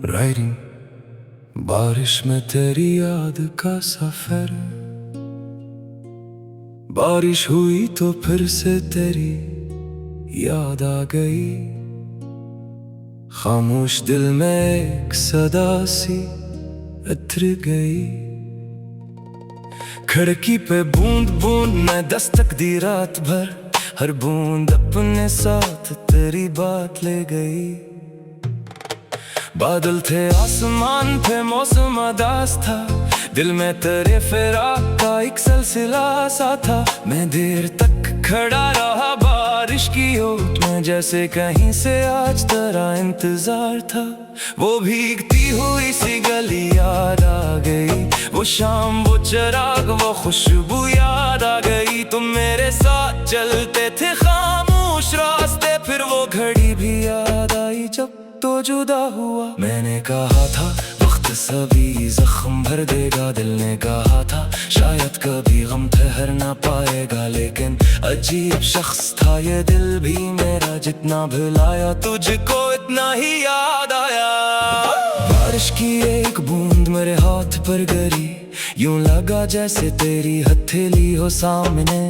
Riding बारिश में तेरी याद का सफर। बारिश हुई तो फिर से तेरी याद आ गई। खामोश दिल में एक सदा सी उतर गई। खिड़की पे बूंद बूंद में दस्तक दी रात भर। हर बूंद अपने साथ तेरी बात ले गई। बादल थे आसमान पे मौसम अदास था। दिल में तेरे फिराक का एक सिलसिला सा था। मैं देर तक खड़ा रहा बारिश की ओट में, जैसे कहीं से आज तेरा इंतजार था। वो भीगती हुई सी गली याद आ गई। वो शाम, वो चिराग, वो खुशबू याद आ गई। तुम मेरे साथ चलते थे खामोश रास्ते, फिर वो घड़ी भी याद आई जब तो जुदा हुआ। मैंने कहा था वक्त सभी जख्म भर देगा। दिल ने कहा था शायद कभी गम ठहर ना पाएगा। लेकिन अजीब शख्स था ये दिल भी मेरा, जितना भुलाया तुझको इतना ही याद आया। बारिश की एक बूंद मेरे हाथ पर गिरी, यूं लगा जैसे तेरी हथेली हो सामने।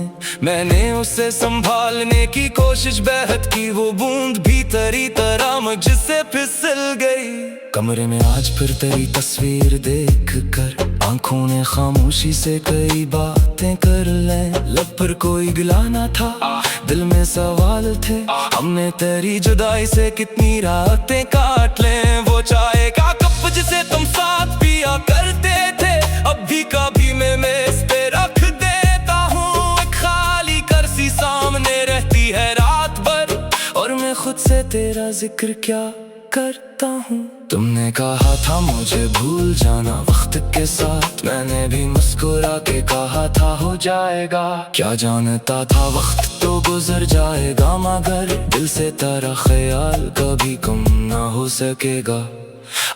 मैंने उसे संभालने की कोशिश बेहद की। वो बूंद भी तेरी तरह मुझसे फिसल गई। कमरे में आज फिर तेरी तस्वीर देख कर आंखों ने खामोशी से कई बातें कर लें। लब पर कोई गिला ना था, दिल में सवाल थे। हमने तेरी जुदाई से कितनी रातें काट लें। वो चाय का कप जिसे तुम साथ पिया करते थे, अब भी कभी मैं मेज पे रख देता हूँ। एक खाली कुर्सी सामने रहती है रात भर, और मैं खुद से तेरा जिक्र क्या करता हूँ। तुमने कहा था मुझे भूल जाना वक्त के साथ, मैंने भी मुस्कुरा के कहा था हो जाएगा। क्या जानता था वक्त तो गुजर जाएगा, मगर दिल से तेरा ख्याल कभी कम ना हो सकेगा।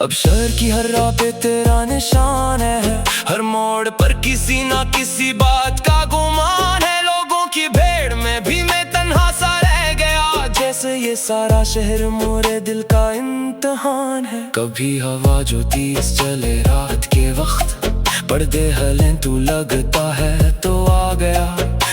अब शहर की हर राह पे तेरा निशान है, हर मोड़ पर किसी ना किसी बात का गुमान है। लोगों की भीड़ में भी मैं तन्हा सा रह गया, जैसे ये सारा शहर मोरे दिल का इम्तिहान है। कभी हवा जो तेज चले रात के वक्त, पर्दे हलें तू लगता है तो आ गया।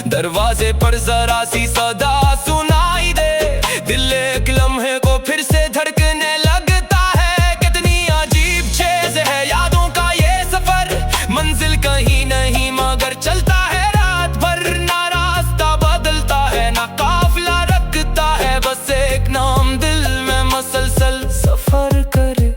दरवाजे पर जरा सी सदा सुनाई दे, दिल एक लम्हे को फिर से धड़कने लगता है। कितनी अजीब चीज है यादों का ये सफर, मंजिल कहीं नहीं मगर चलता है रात भर। ना रास्ता बदलता है ना काफिला रखता है, बस एक नाम दिल में मसलसल सफर करे।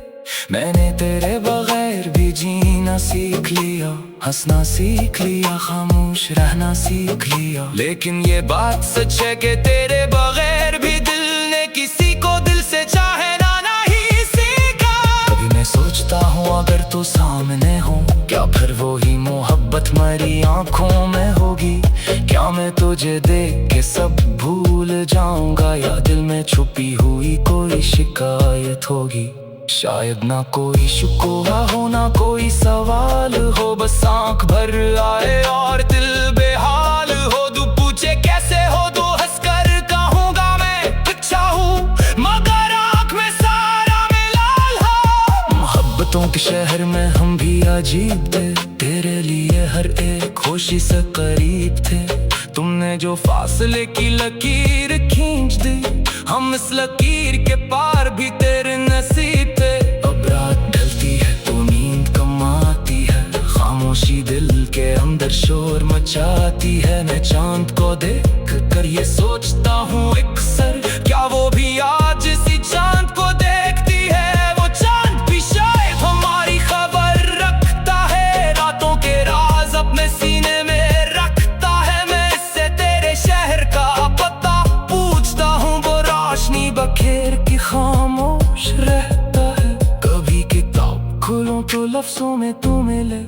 मैंने तेरे बगैर भी जीना सीख लिया, हंसना सीख लिया, खामोश रहना सीख लिया। लेकिन ये बात सच है कि तेरे बगैर भी दिल ने किसी को दिल से चाहे ना नहीं सीखा। कभी मैं सोचता हूँ अगर तू सामने हो, क्या फिर वो ही मोहब्बत मेरी आंखों में होगी। क्या मैं तुझे देख के सब भूल जाऊंगा, या दिल में छुपी हुई कोई शिकायत होगी। शायद ना कोई शिकवा हो ना कोई सवाल हो, बस आंख भर आए और दिल बेहाल हो। तू पूछे कैसे हो तो हंसकर कहूँगा मैं अच्छा हूँ, मगर आंख में सारा मिलाल हो। मोहब्बतों के शहर में हम भी अजीब थे, तेरे लिए हर एक खुशी से करीब थे। तुमने जो फासले की लकीर खींच दी, हम इस लकीर के पार भी तेरे नसीब थे। अब रात ढलती है तो नींद कम आती है, खामोशी दिल के अंदर शोर मचाती है। मैं चांद को देख कर ये सोचता हूँ अक्सर, क्या वो भी आज इसी चांद को देखती है। वो चांद भी शायद हमारी खबर रखता है, रातों के राज अपने सीने में रखता है। मैं इससे तेरे शहर का पता पूछता हूँ, वो रोशनी बखेर के खामोश रहता है। कभी किताब खोलूं तो लफ्जों में तू मिले,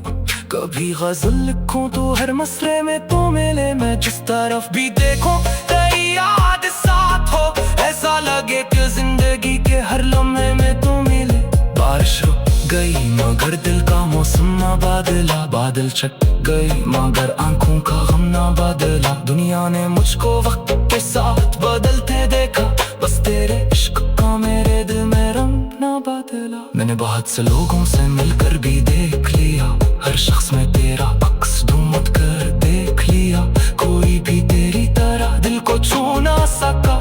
कभी गजल लिखूं तो हर मसरे में तू मिले। मैं जिस तरफ भी देखूं तेरी याद साथ हो, ऐसा लगे कि जिंदगी के हर लम्हे में तू मिले। बारिश रुक गई मगर दिल का मौसम ना बदला, बादल छट गई मगर आंखों का गम ना बदला। दुनिया ने मुझको वक्त के साथ बदलते देखा, बस तेरे इश्क का मेरे दिल में रंग ना बदला। मैंने बहुत से लोगों से मिलकर भी देख लिया, हर शख्स में तेरा अक्स ढूंढ कर देख लिया। कोई भी तेरी तरह दिल को छू ना सका,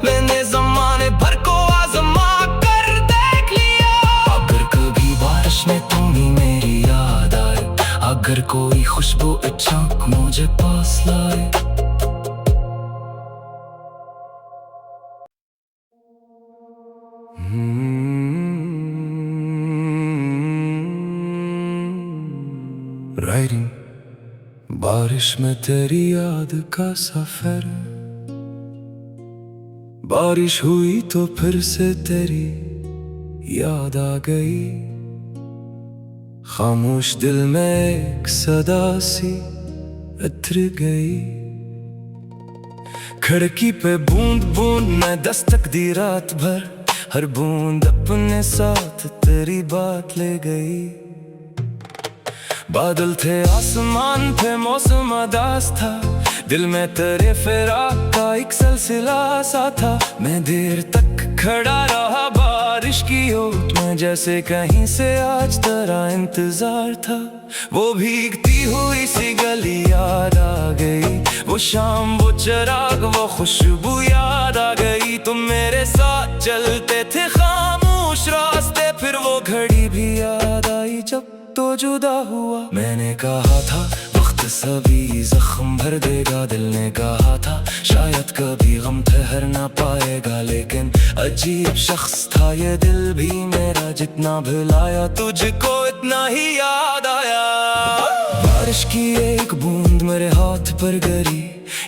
मैंने जमाने भर को आजमा कर देख लिया। अगर कभी बारिश में तुम ही मेरी याद आए, अगर कोई खुशबू अच्छा मुझे पास लाए। राइडिंग बारिश में तेरी याद का सफर, बारिश हुई तो फिर से तेरी याद आ गई। खामोश दिल में एक सदा सी उतर गई। खिड़की पे बूंद बूंद में दस्तक दी रात भर, हर बूंद अपने साथ तेरी बात ले गई। बादल थे आसमान पे मौसम अदास था, दिल में तेरे फिराक का एक सिलसिला सा था। मैं देर तक खड़ा रहा बारिश की ओट में, जैसे कहीं से आज तेरा इंतजार था। वो भीगती हुई सी गली याद आ गई, वो शाम वो चिराग वो खुशबू याद आ गई। तुम मेरे साथ चलते थे खामोश रास्ते, फिर वो घड़ी भी याद आई जब तो जुदा हुआ। मैंने कहा था वक्त सभी जख्म भर देगा, दिल ने कहा था शायद कभी गम ठहर ना पाएगा। लेकिन अजीब शख्स था ये दिल भी मेरा, जितना भुलाया तुझको इतना ही याद आया। बारिश की एक बूंद मेरे हाथ पर गिरी,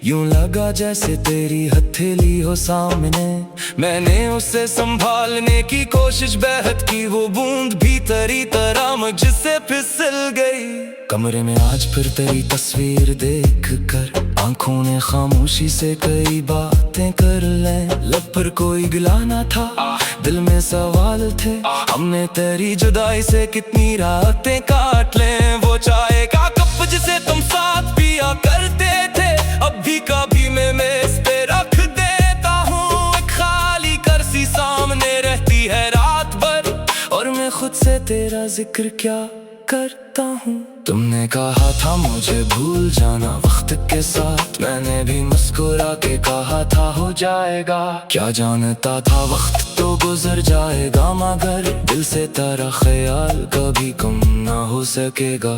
यूं लगा जैसे तेरी हथेली हो सामने। मैंने उसे संभालने की कोशिश बेहद की, वो बूंद भी तेरी तरह मुझसे फिसल गई। कमरे में आज फिर तेरी तस्वीर देख कर आंखों ने खामोशी से कई बातें कर लें। लब पर कोई गिला ना था, दिल में सवाल थे, हमने तेरी जुदाई से कितनी रातें काट लें। वो चाय का कप जिसे तुम साथ पिया करते थे, अब भी कभी मैं मेज पे रख देता हूँ। एक खाली कुर्सी सामने रहती है रात भर, और मैं खुद से तेरा जिक्र क्या करता हूँ। तुमने कहा था मुझे भूल जाना वक्त के साथ, मैंने भी मुस्कुरा के कहा था हो जाएगा। क्या जानता था वक्त तो गुजर जाएगा, मगर दिल से तेरा ख्याल कभी कम ना हो सकेगा।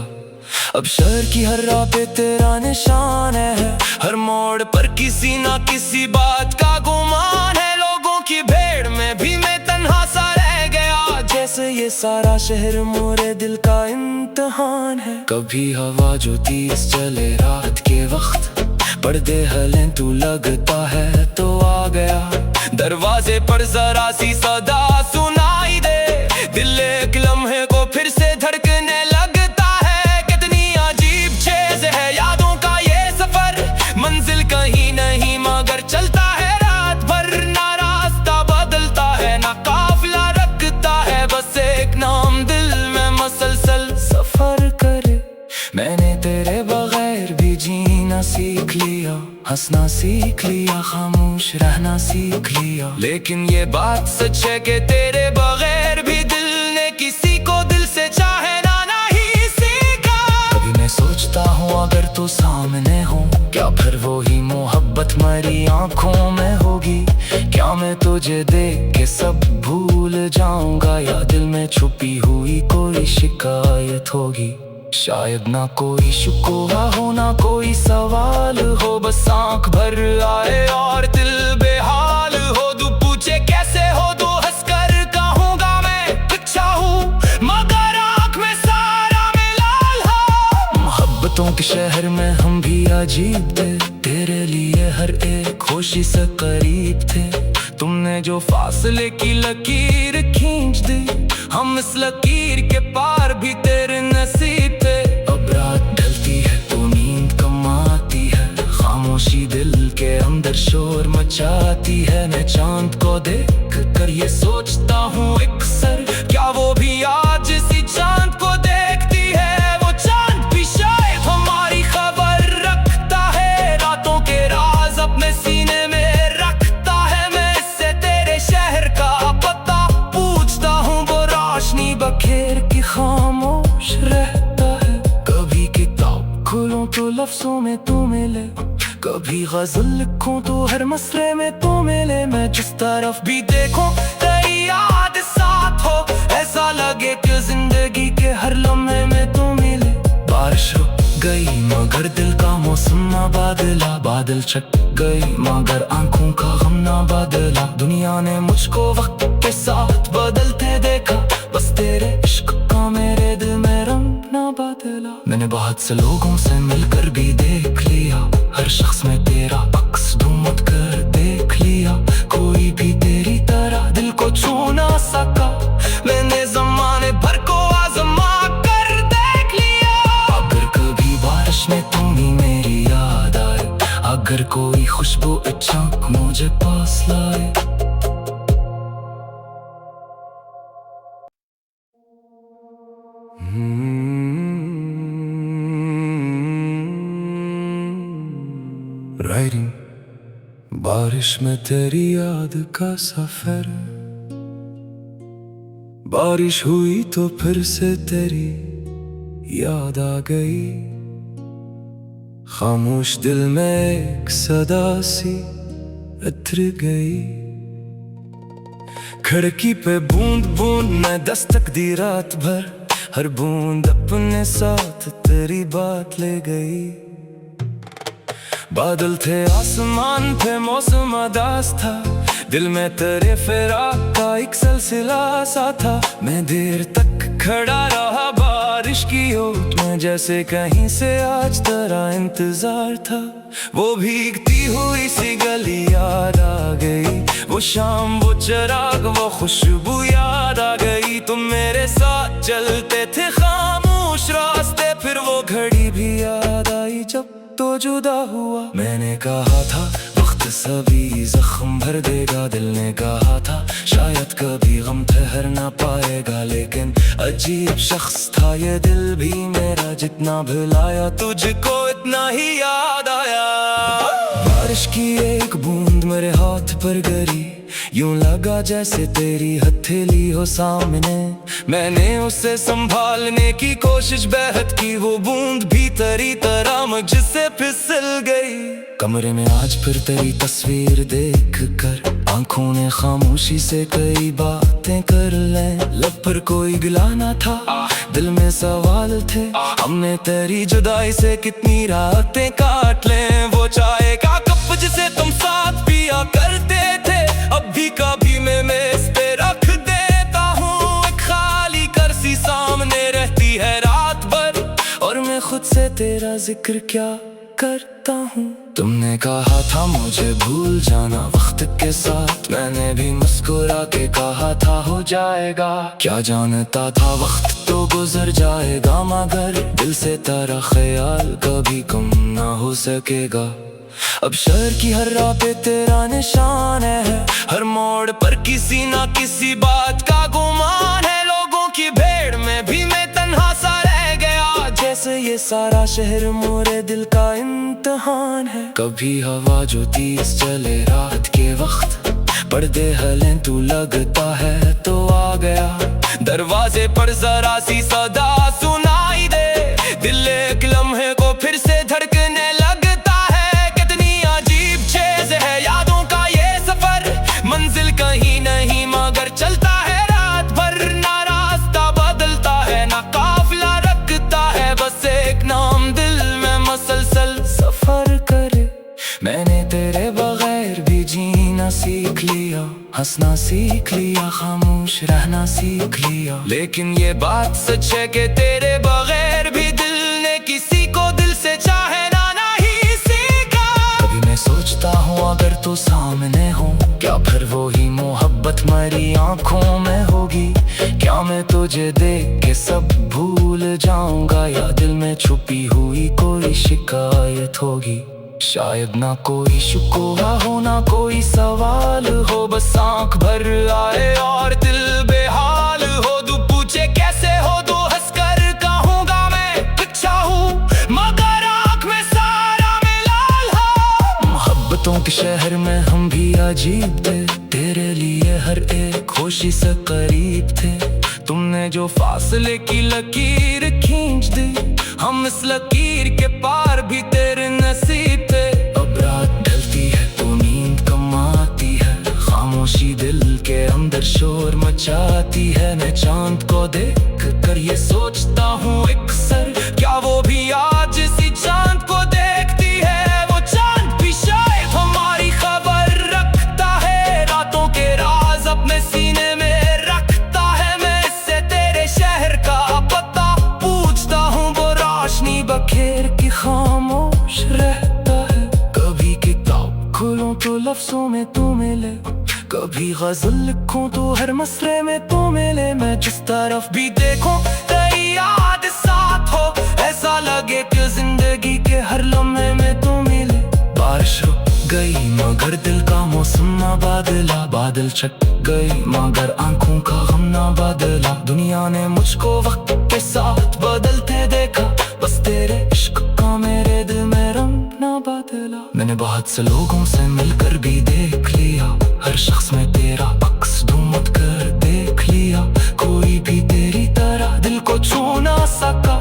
अब शहर की हर राह पे तेरा निशान है, हर मोड़ पर किसी ना किसी बात का गुमान है। लोगों की भीड़ में भी मैं तन्हा सा रह गया, जैसे ये सारा शहर मोरे दिल का इम्तिहान है। कभी हवा जो तेज चले रात के वक्त, पर्दे हलें तू लगता है तो आ गया। दरवाजे पर जरा सी सदा सुनाई दे, दिल एक लम्हे को फिर से धड़कने लगता है। कितनी अजीब चीज है यादों का ये सफर, मंजिल कहीं नहीं मगर चलता है रात भर। ना रास्ता बदलता है ना काफिला रखता है, बस एक नाम दिल में मसलसल सफर करे। मैंने तेरे बगैर भी जीना सीख लिया, हंसना सीख लिया, खामोश रहना सीख लिया। लेकिन ये बात सच है कि तेरे बगैर भी दिल ने किसी को दिल से चाहे ना नहीं सीखा। कभी मैं सोचता हूँ अगर तू सामने हो, क्या फिर वो ही मोहब्बत मेरी आंखों में होगी। क्या मैं तुझे देख के सब भूल जाऊंगा, या दिल में छुपी हुई कोई शिकायत होगी। शायद ना कोई शिकवा हो ना कोई सवाल हो, बस आंख भर आए और दिल बेहाल हो। तू पूछे कैसे हो तो हंसकर कहूँगा मैं अच्छा हूँ, मगर आंख में सारा मिलाल हो। मोहब्बतों के शहर में हम भी अजीब थे, तेरे लिए हर एक खुशी से करीब थे। तुमने जो फासले की लकीर खींच दी, हम इस लकीर के पार भी तेरे नसीब थे। अब रात ढलती है तो नींद कम आती है, खामोशी दिल के अंदर शोर मचाती है। मैं चांद को देख कर ये सोचता हूँ अक्सर, क्या वो भी आज इसी चांद को देखती है। वो चांद भी शायद हमारी खबर रखता है, रातों के राज अपने सीने में रखता है। मैं इससे तेरे शहर का पता पूछता हूँ, वो रोशनी कभी गजल लिखूं तो हर मसले में तो मिले मैं, जिस तरफ भी देखूं तेरी याद साथ हो। ऐसा लगे कि जिंदगी के हर लम्हे में तो मिले। बारिश रुक गई मगर दिल का मौसम ना बदला, बादल छट गई मगर आंखों का गम ना बदला। दुनिया ने मुझको वक्त के साथ बदलते देखा, बस तेरे इश्क का मेरे दिल में रंग ना बदला। मैंने बहुत से लोगों से मिलकर भी देख लिया, हर शख्स में तेरा अक्स ढूंढ कर देख लिया। कोई भी तेरी तरह दिल को छू ना सका, मैंने जमाने भर को आजमा कर देख लिया। अगर कभी बारिश में तुम ही मेरी याद आए, अगर कोई खुशबू अचानक मुझे पास लाए। राइडिंग बारिश में तेरी याद का सफर, बारिश हुई तो फिर से तेरी याद आ गई। खामोश दिल में एक सदा सी उतर गई। खिड़की पे बूंद बूंद में दस्तक दी रात भर, हर बूंद अपने साथ तेरी बात ले गई। बादल थे आसमान पे मौसम अदास था, दिल में तेरे फिराक का एक सिलसिला सा था। मैं देर तक खड़ा रहा बारिश की ओट में, जैसे कहीं से आज तेरा इंतजार था। वो भीगती हुई सी गली याद आ गई, वो शाम वो चिराग वो खुशबू याद आ गई। तुम मेरे साथ चलते थे खामोश रास्ते, फिर वो घड़ी भी याद आई जब तो जुदा हुआ। मैंने कहा था वक्त सभी जख्म भर देगा, दिल ने कहा था शायद कभी गम ठहर ना पाएगा। लेकिन अजीब शख्स था ये दिल भी मेरा, जितना भुलाया तुझको इतना ही याद आया। बारिश की एक बूंद मेरे हाथ पर गिरी, यूं लगा जैसे तेरी हथेली हो सामने। मैंने उसे संभालने की कोशिश बेहद की, वो बूंद भी तेरी तरह मुझसे फिसल गई। कमरे में आज फिर तेरी तस्वीर देख कर आंखों ने खामोशी से कई बातें कर लें। लब पर कोई गिला ना था, दिल में सवाल थे, हमने तेरी जुदाई से कितनी रातें काट लें। वो चाय का कप जिसे तुम साथ पिया करते थे, अब भी कभी मैं मेज पे रख देता हूँ। एक खाली कुर्सी सामने रहती है रात भर, और मैं खुद से तेरा जिक्र क्या करता हूँ। तुमने कहा था मुझे भूल जाना वक्त के साथ, मैंने भी मुस्कुरा के कहा था हो जाएगा। क्या जानता था वक्त तो गुजर जाएगा, मगर दिल से तेरा ख्याल कभी कम ना हो सकेगा। अब शहर की हर राह पे तेरा निशान है, हर मोड़ पर किसी ना किसी बात का गुमान है। लोगों की भीड़ में भी मैं तन्हा सा रह गया, जैसे ये सारा शहर मोरे दिल का इम्तिहान है। कभी हवा जो तेज चले रात के वक्त, पर्दे हलें तू लगता है तो आ गया। दरवाजे पर जरा सी सदा सुनाई दे, दिल एक लम्हे को फिर से धड़कने लगता है। कितनी अजीब चीज है यादों का ये सफर, मंजिल कहीं नहीं मगर चलता है रात भर। ना रास्ता बदलता है ना काफिला रखता है, बस एक नाम दिल में मसलसल सफर करे। मैंने तेरे बगैर भी जीना सीख लिया, हंसना सीख लिया, खामोश रहना सीख लिया। लेकिन ये बात सच है कि तेरे बगैर भी दिल ने किसी को दिल से चाहे ना नहीं सीखा। कभी मैं सोचता हूँ अगर तू सामने हो, क्या फिर वो ही मोहब्बत मेरी आंखों में होगी? क्या मैं तुझे देख के सब भूल जाऊंगा, या दिल में छुपी हुई कोई शिकायत होगी? शायद ना कोई शिकवा हो ना कोई सवाल हो, बस आंख भर आए और दिल बेहाल हो। तू पूछे कैसे हो तो हंसकर कहूँगा मैं अच्छा हूँ, मगर आंख में सारा मिलाल हो। मोहब्बतों के शहर में हम भी अजीब थे, तेरे लिए हर एक खुशी से करीब थे। तुमने जो फासले की लकीर खींच दी, हम इस लकीर के पार भी तेरे नसीब थे। अब जाती है। मैं चांद को देख कर ये सोचता हूँ अक्सर, क्या वो भी आज इसी चांद को देखती है। वो चांद भी शायद हमारी खबर रखता है, रातों के राज अपने सीने में रखता है। मैं इससे तेरे शहर का पता पूछता हूँ, वो रोशनी बखेर की खामोश रहता है। कभी किताब खोलूं तो लफ्जों में तू मिले, कभी गजल लिखूं तो हर मसरे में तू मिले। मैं जिस तरफ भी देखूं तेरी याद साथ हो, ऐसा लगे कि जिंदगी के हर लम्हे में तू मिले। बारिश रुक गई मगर दिल का मौसम ना बदला, बादल छट गई मगर आंखों का गम ना बदला। दुनिया ने मुझको वक्त के साथ बदलते देखा, बस तेरे इश्क का मेरे दिल में रंग ना बदला। मैंने बहुत से लोगों से मिलकर भी देख लिया, हर शख्स में तेरा अक्स ढूंढ कर देख लिया। कोई भी तेरी तरह दिल को छू ना सका,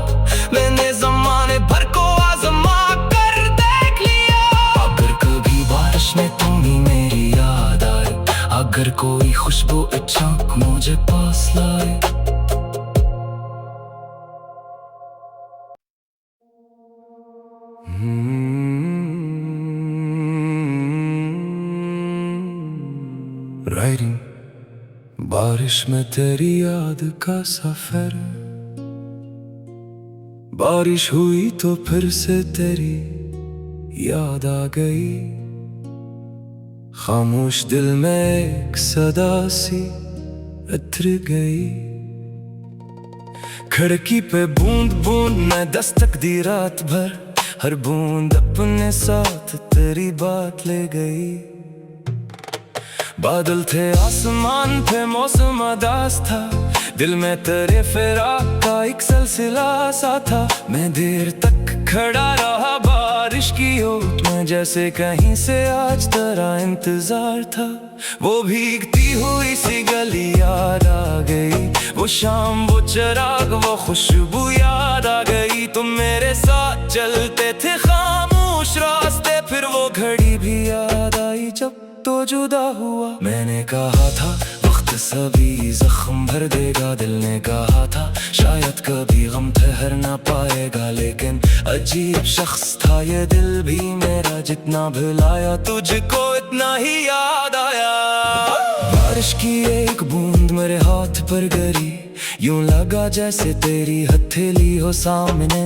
मैंने जमाने भर को आजमा कर देख लिया। अगर कभी बारिश में तुम ही मेरी याद आए, अगर कोई खुशबू अचानक मुझे पास लाए। राइडिंग बारिश में तेरी याद का सफर, बारिश हुई तो फिर से तेरी याद आ गई। खामोश दिल में एक सदा सी उतर गई। खिड़की पे बूंद बूंद में दस्तक दी रात भर, हर बूंद अपने साथ तेरी बात ले गई। बादल थे आसमान पे मौसम अदास था, दिल में तेरे फिराक का एक सिलसिला सा था। मैं देर तक खड़ा रहा बारिश की ओट में, जैसे कहीं से आज तेरा इंतजार था। वो भीगती हुई सी गली याद आ गई, वो शाम वो चिराग वो खुशबू याद आ गई। तुम मेरे साथ चलते थे खामोश रास्ते, फिर वो घड़ी भी याद आई जब तो जुदा हुआ। मैंने कहा था वक्त सभी जख्म भर देगा, दिल ने कहा था शायद कभी गम ठहर ना पाएगा। लेकिन अजीब शख्स था ये दिल भी मेरा, जितना भुलाया तुझको इतना ही याद आया। बारिश की एक बूंद मेरे हाथ पर गिरी, यूं लगा जैसे तेरी हथेली हो सामने।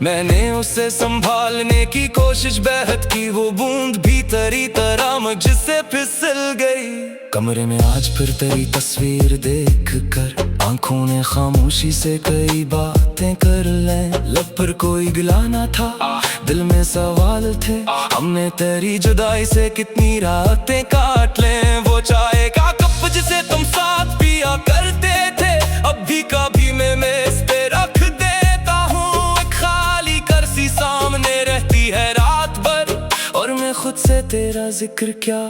मैंने उसे संभालने की कोशिश बेहद की, वो बूंद भी तेरी तरह मुझसे फिसल गई। कमरे में आज फिर तेरी तस्वीर देख कर आंखों ने खामोशी से कई बातें कर लें। लब पर कोई गिला ना था, दिल में सवाल थे, हमने तेरी जुदाई से कितनी रातें काट लें। वो चाय का कप जिसे तुम साथ पिया करते थे, अब भी कभी मैं मेज पे रख देता हूँ। एक खाली कुर्सी सामने रहती है रात भर, और मैं खुद से तेरा जिक्र क्या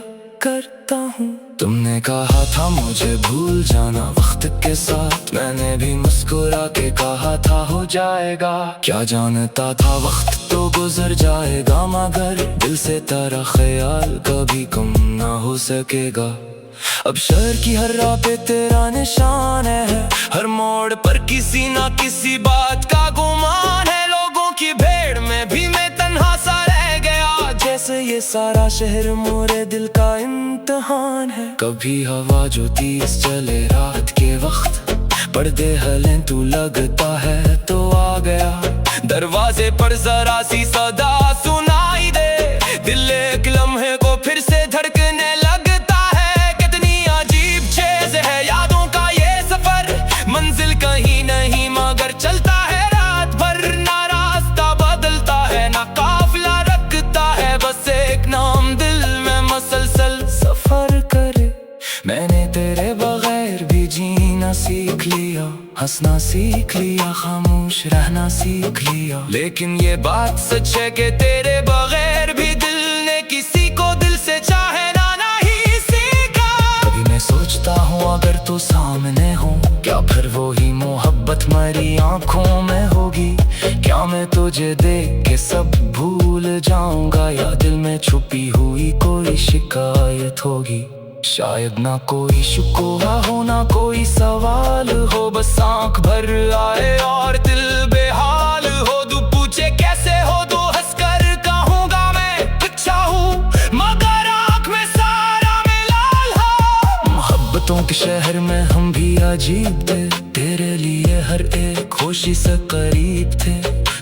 करता हूँ। तुमने कहा था मुझे भूल जाना वक्त के साथ, मैंने भी मुस्कुरा के कहा था हो जाएगा। क्या जानता था वक्त तो गुजर जाएगा, मगर दिल से तेरा ख्याल कभी कम ना हो सकेगा। अब शहर की हर राह पे तेरा निशान है, हर मोड़ पर किसी ना किसी बात का गुमान है। लोगों की भीड़ में भी मैं तन्हा सा रह गया, जैसे ये सारा शहर मोरे दिल का इम्तिहान है। कभी हवा जो तेज चले रात के वक्त, पर्दे हलें तू लगता है तो आ गया। दरवाजे पर जरा सी सदा सुनाई दे, दिल एक लम्हे को फिर से धड़कने लगता है। कितनी अजीब चीज है यादों का ये सफर, मंजिल कहीं नहीं मगर चलता है रात भर। ना रास्ता बदलता है ना काफिला रखता है, बस एक नाम दिल में मसलसल सफर करे। मैंने तेरे बगैर भी जीना सीख लिया, हंसना सीख लिया, खामोश रहना सीख लिया। लेकिन ये बात सच है कि तेरे बगैर भी दिल ने किसी को दिल से चाहे ना नहीं सीखा। कभी मैं सोचता हूँ अगर तू सामने हो, क्या फिर वो ही मोहब्बत मेरी आंखों में होगी? क्या मैं तुझे देख के सब भूल जाऊंगा, या दिल में छुपी हुई कोई शिकायत होगी? शायद ना कोई शिकवा हो ना कोई सवाल हो, बस आंख भर आए और दिल बेहाल हो। तू पूछे कैसे हो तो हंसकर कहूँगा मैं अच्छा हूँ, मगर आंख में सारा मिलाल हो। मोहब्बतों के शहर में हम भी अजीब थे, तेरे लिए हर एक खुशी से करीब थे।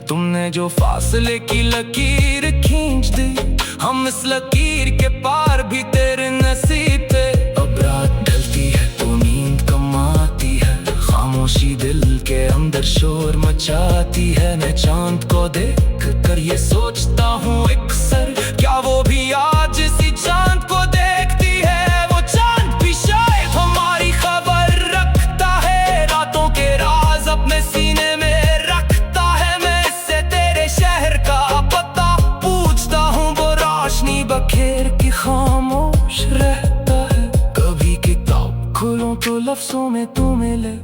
तुमने जो फासले की लकीर खींच दी, हम इस लकीर के पार भी तेरे नसीब थे। अब रात ढलती है तो नींद कम आती है, खामोशी दिल के अंदर शोर मचाती है। मैं चांद को देख कर ये सोचता हूँ अक्सर, क्या वो भी आज इसी चांद को देखती है। वो चांद भी शायद हमारी खबर रखता है, रातों के राज अपने सीने में रखता है। मैं इससे तेरे शहर का पता पूछता हूँ, वो रोशनी बखेर के खामोश रहता है। कभी किताब खोलूं तो लफ्जों में तू मिले,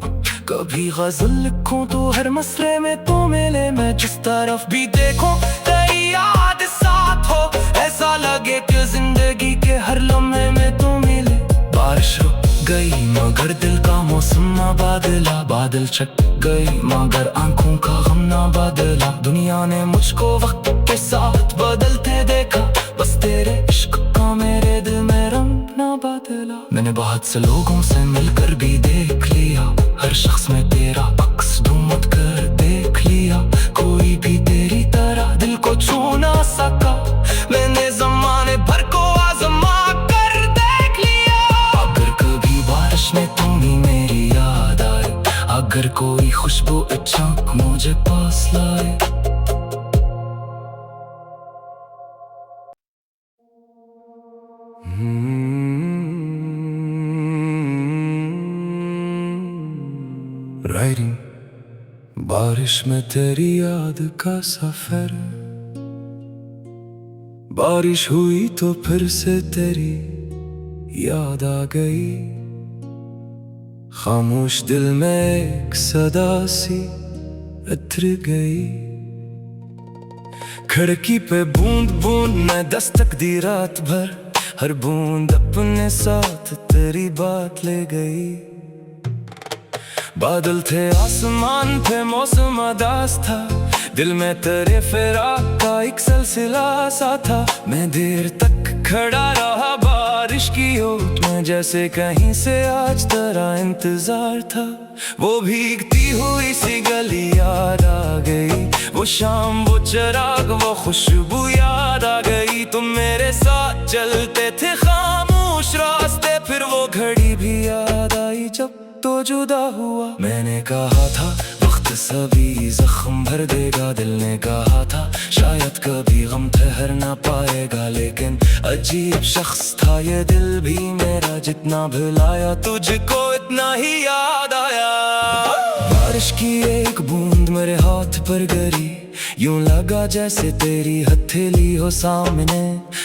कभी गजल लिखूं तो हर मसरे में तू मिले। मैं जिस तरफ भी देखूं तेरी याद साथ हो, ऐसा लगे कि जिंदगी के हर लम्हे में तू मिले। बारिश रुक गई मगर दिल का मौसम ना बदला, बादल छट गई मगर आंखों का गम ना बदला। दुनिया ने मुझको वक्त के साथ बदलते देखा, बस तेरे इश्क का मेरे दिल में रंग ना बदला। मैंने बहुत से लोगों से मिलकर भी देख लिया, हर शख्स में तेरा अक्स ढूंढ कर देख लिया। कोई भी तेरी तरह दिल को छू ना सका, मैंने जमाने भर को आजमा कर देख लिया। अगर कभी बारिश में तुम ही मेरी याद आए, अगर कोई खुशबू अचानक मुझे पास लाए। राइडिंग बारिश में तेरी याद का सफर, बारिश हुई तो फिर से तेरी याद आ गई। खामोश दिल में एक सदा सी उतर गई। खिड़की पे बूंद बूंद में दस्तक दी रात भर, हर बूंद अपने साथ तेरी बात ले गई। बादल थे आसमान पे मौसम अदास था, दिल में तेरे फिराक का एक सिलसिला सा था। मैं देर तक खड़ा रहा बारिश की ओट में, जैसे कहीं से आज तेरा इंतजार था। वो भीगती हुई सी गली याद आ गई, वो शाम वो चिराग वो खुशबू याद आ गई। तुम मेरे साथ चलते थे खामोश रास्ते, फिर वो घड़ी भी याद आई जब तो जुदा हुआ। मैंने कहा था वक्त सभी जख्म भर देगा, दिल ने कहा था शायद कभी गम ठहर ना पाएगा। लेकिन अजीब शख्स था ये दिल भी मेरा, जितना भुलाया तुझको इतना ही याद आया। बारिश की एक बूंद मेरे हाथ पर गिरी, यूं लगा जैसे तेरी हथेली हो सामने।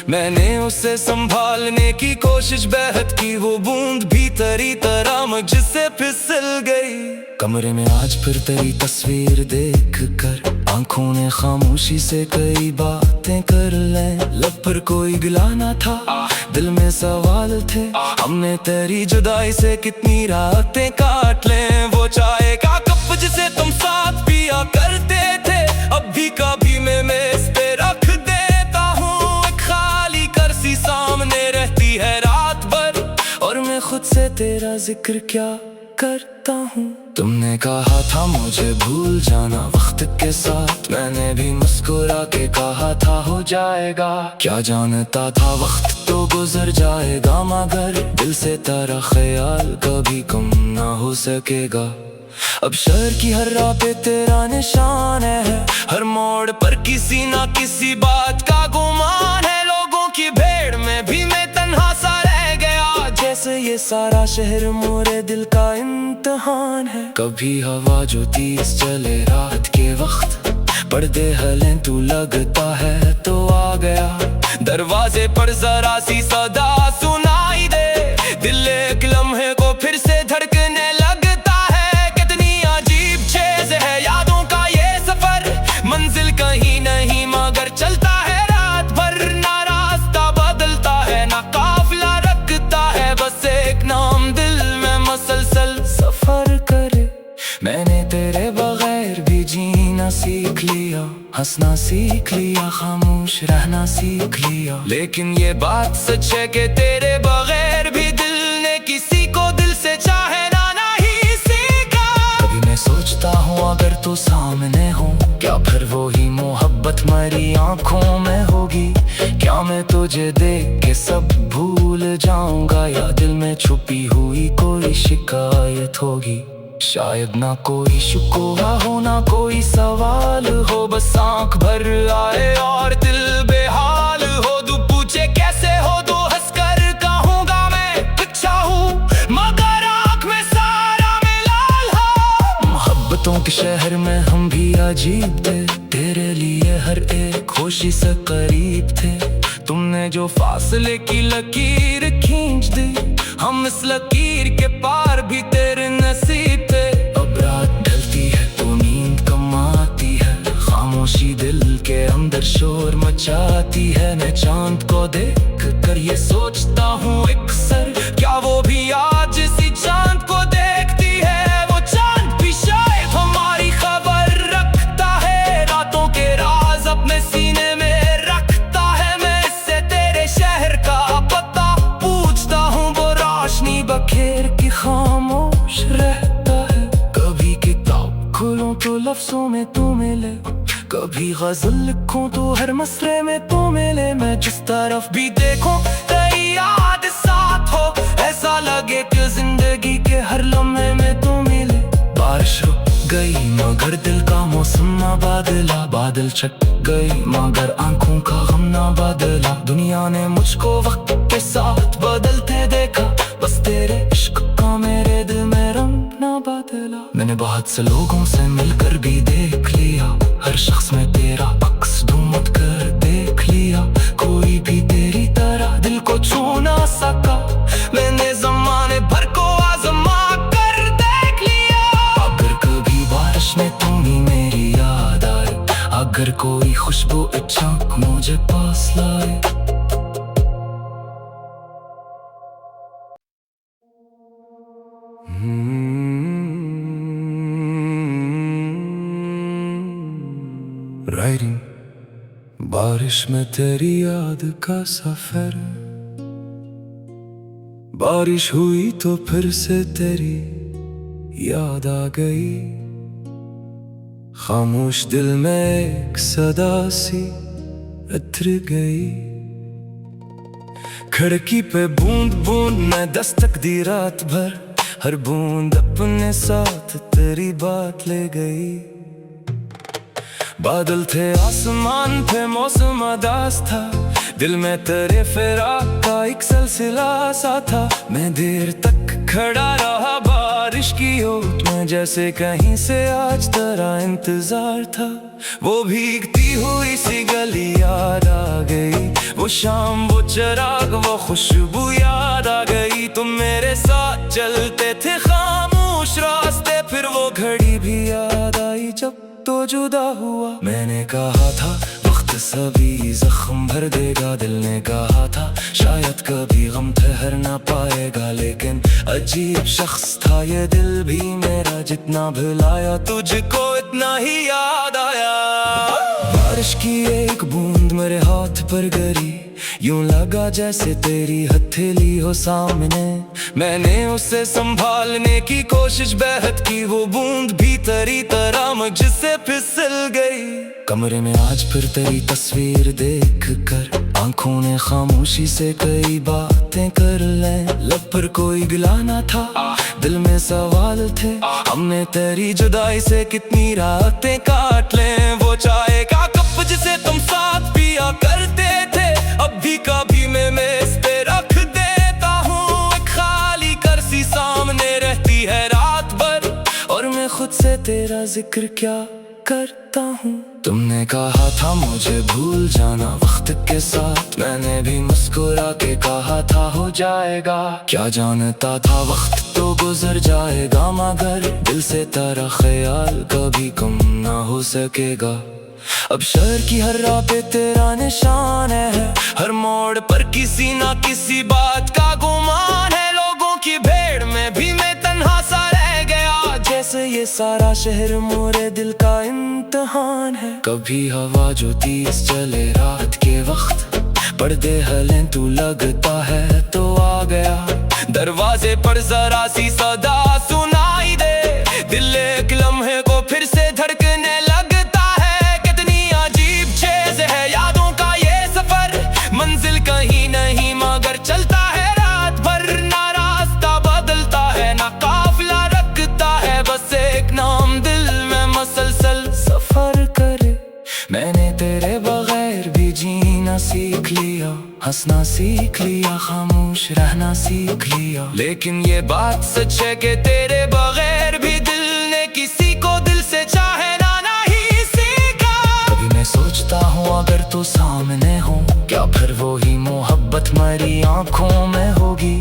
मैंने उसे संभालने की कोशिश बेहद की, वो बूंद भीतरी तरह मुझसे फिसल गई। कमरे में आज फिर तेरी तस्वीर देख कर आंखों ने खामोशी से कई बातें कर लें। लब पर कोई गिला ना था, दिल में सवाल थे, हमने तेरी जुदाई से कितनी रातें काट लें। वो चाय का कप जिसे तुम साथ पिया करते थे, अब भी कभी मैं मेज पे रख देता हूँ। एक खाली कुर्सी सामने रहती है रात भर, और मैं खुद से तेरा जिक्र क्या करता हूँ। तुमने कहा था मुझे भूल जाना वक्त के साथ, मैंने भी मुस्कुरा के कहा था हो जाएगा। क्या जानता था वक्त तो गुजर जाएगा, मगर दिल से तेरा ख्याल कभी कम ना हो सकेगा। अब शहर की हर राह पे तेरा निशान है, हर मोड़ पर किसी ना किसी बात का गुमान है। लोगों की भीड़ में भी मैं तन्हा सा रह गया, जैसे ये सारा शहर मोरे दिल का इम्तिहान है। कभी हवा जो तेज चले रात के वक्त, पर्दे हलें तू लगता है तो आ गया। दरवाजे पर जरा सी सदा सुनाई दे, दिल एक लम्हे को फिर से धड़कने लगता है। कितनी अजीब चीज है यादों का ये सफर, मंजिल कहीं नहीं मगर चलता है रात भर। ना रास्ता बदलता है ना काफिला रखता है, बस हंसना सीख लिया, खामोश रहना सीख लिया। लेकिन ये बात सच है कि तेरे बगैर भी दिल ने किसी को दिल से चाहे ना नहीं सीखा। कभी मैं सोचता हूँ अगर तू सामने हो, क्या फिर वो ही मोहब्बत मेरी आंखों में होगी? क्या मैं तुझे देख के सब भूल जाऊंगा, या दिल में छुपी हुई कोई शिकायत होगी? शायद ना कोई शिकवा हो ना कोई सवाल हो, बस आंख भर आए और दिल बेहाल हो। तू पूछे कैसे हो तो हंसकर कहूंगा मैं अच्छा हूँ, मगर आंख में सारा मिलाल हो। मोहब्बतों के शहर में हम भी अजीब थे, तेरे लिए हर एक खुशी से करीब थे। तुमने जो फासले की लकीर खींच दी, हम इस लकीर के पार भी तेरे नसीब थे। अब रात ढलती है तो नींद कम आती है, खामोशी दिल के अंदर शोर मचाती है। मैं चांद को देख कर ये सोचता हूँ अक्सर, क्या वो भी आज इसी चांद को देखती है? वो चांद भी शायद हमारी खबर रखता है, रातों के राज अपने सीने में रखता है। मैं इससे तेरे शहर का पता पूछता हूँ, वो रोशनी बखेर के खामोश रहता है। कभी किताब खोलूं तो लफ्जों में तू मिले, कभी गजल लिखूं तो हर मसले में तू मिले। मैं जिस तरफ भी देखूं तेरी याद साथ हो, ऐसा लगे कि जिंदगी के हर लम्हे में तू मिले। बारिश रुक गई मगर दिल का मौसम ना बदला, बादल छट गई मगर आंखों का गम ना बदला। दुनिया ने मुझको वक्त के साथ बदलते देखा, बस तेरे इश्क का मेरे दिल में रंग ना बदला। मैंने बहुत से लोगों से मिलकर भी देख लिया, हर शख्स में तेरा अक्स ढूंढ कर देख लिया। कोई भी तेरी तरह दिल को छू ना सका, मैंने जमाने भर को आजमा कर देख लिया। अगर कभी बारिश में तुम ही मेरी याद आए, अगर कोई खुशबू अचानक मुझे पास लाए। राइडिंग बारिश में तेरी याद का सफर, बारिश हुई तो फिर से तेरी याद आ गई। खामोश दिल में एक सदा सी उतर गई। खिड़की पे बूंद बूंद में दस्तक दी रात भर, हर बूंद अपने साथ तेरी बात ले गई। बादल थे आसमान पे मौसम अदास था, दिल में तेरे फिराक का एक सिलसिला सा था। मैं देर तक खड़ा रहा बारिश की ओट में, जैसे कहीं से आज तेरा इंतजार था। वो भीगती हुई सी गली याद आ गई, वो शाम वो चिराग वो खुशबू याद आ गई। तुम मेरे साथ चलते थे खामोश रास्ते, फिर वो घड़ी भी याद आई जब तो जुदा हुआ। मैंने कहा था वक्त सभी जख्म भर देगा, दिल ने कहा था शायद कभी गम ठहर ना पाएगा। लेकिन अजीब शख्स था ये दिल भी मेरा, जितना भुलाया तुझको इतना ही याद आया। बारिश की एक बूंद मेरे हाथ पर गिरी, यूं लगा जैसे तेरी हथेली हो सामने। मैंने उसे संभालने की कोशिश बेहद की, वो बूंद भी तेरी तरह मुझसे फिसल गई। कमरे में आज फिर तेरी तस्वीर देख कर आंखों ने खामोशी से कई बातें कर लें। लब पर कोई गिला ना था, दिल में सवाल थे, हमने तेरी जुदाई से कितनी रातें काट लें। वो चाय का कप जिसे तुम साथ पिया करते थे, अब भी कभी मैं मेज पे रख देता हूँ। एक खाली कुर्सी सामने रहती है रात भर, और मैं खुद से तेरा जिक्र क्या करता हूँ। तुमने कहा था मुझे भूल जाना वक्त के साथ, मैंने भी मुस्कुरा के कहा था हो जाएगा। क्या जानता था वक्त तो गुजर जाएगा, मगर दिल से तेरा ख्याल कभी कम ना हो सकेगा। अब शहर की हर राह पे तेरा निशान है, हर मोड़ पर किसी ना किसी बात का गुमान है। लोगों की भीड़ में भी मैं तन्हा सा रह गया, जैसे जैसे ये सारा शहर मोरे दिल का इम्तिहान है। कभी हवा जो तेज चले रात के वक्त, पर्दे हलें तू लगता है तो आ गया। दरवाजे पर जरा सी सदा सुनाई दे, दिल एक लम्हे को फिर से धड़कने लगता है। कितनी अजीब चीज है यादों का ये सफर, मंजिल कहीं नहीं मगर चलता है रात भर। ना रास्ता बदलता है ना काफिला रखता है, बस एक नाम दिल में मसलसल सफर करे। मैंने तेरे बगैर भी जीना सीख लिया, हंसना सीख लिया, खामोश रहना सीख लिया। लेकिन ये बात सच है कि तेरे बगैर भी दिल ने किसी को दिल से चाहे ना नहीं सीखा। कभी मैं सोचता हूँ अगर तू सामने हो, क्या फिर वो ही मोहब्बत मेरी आंखों में होगी?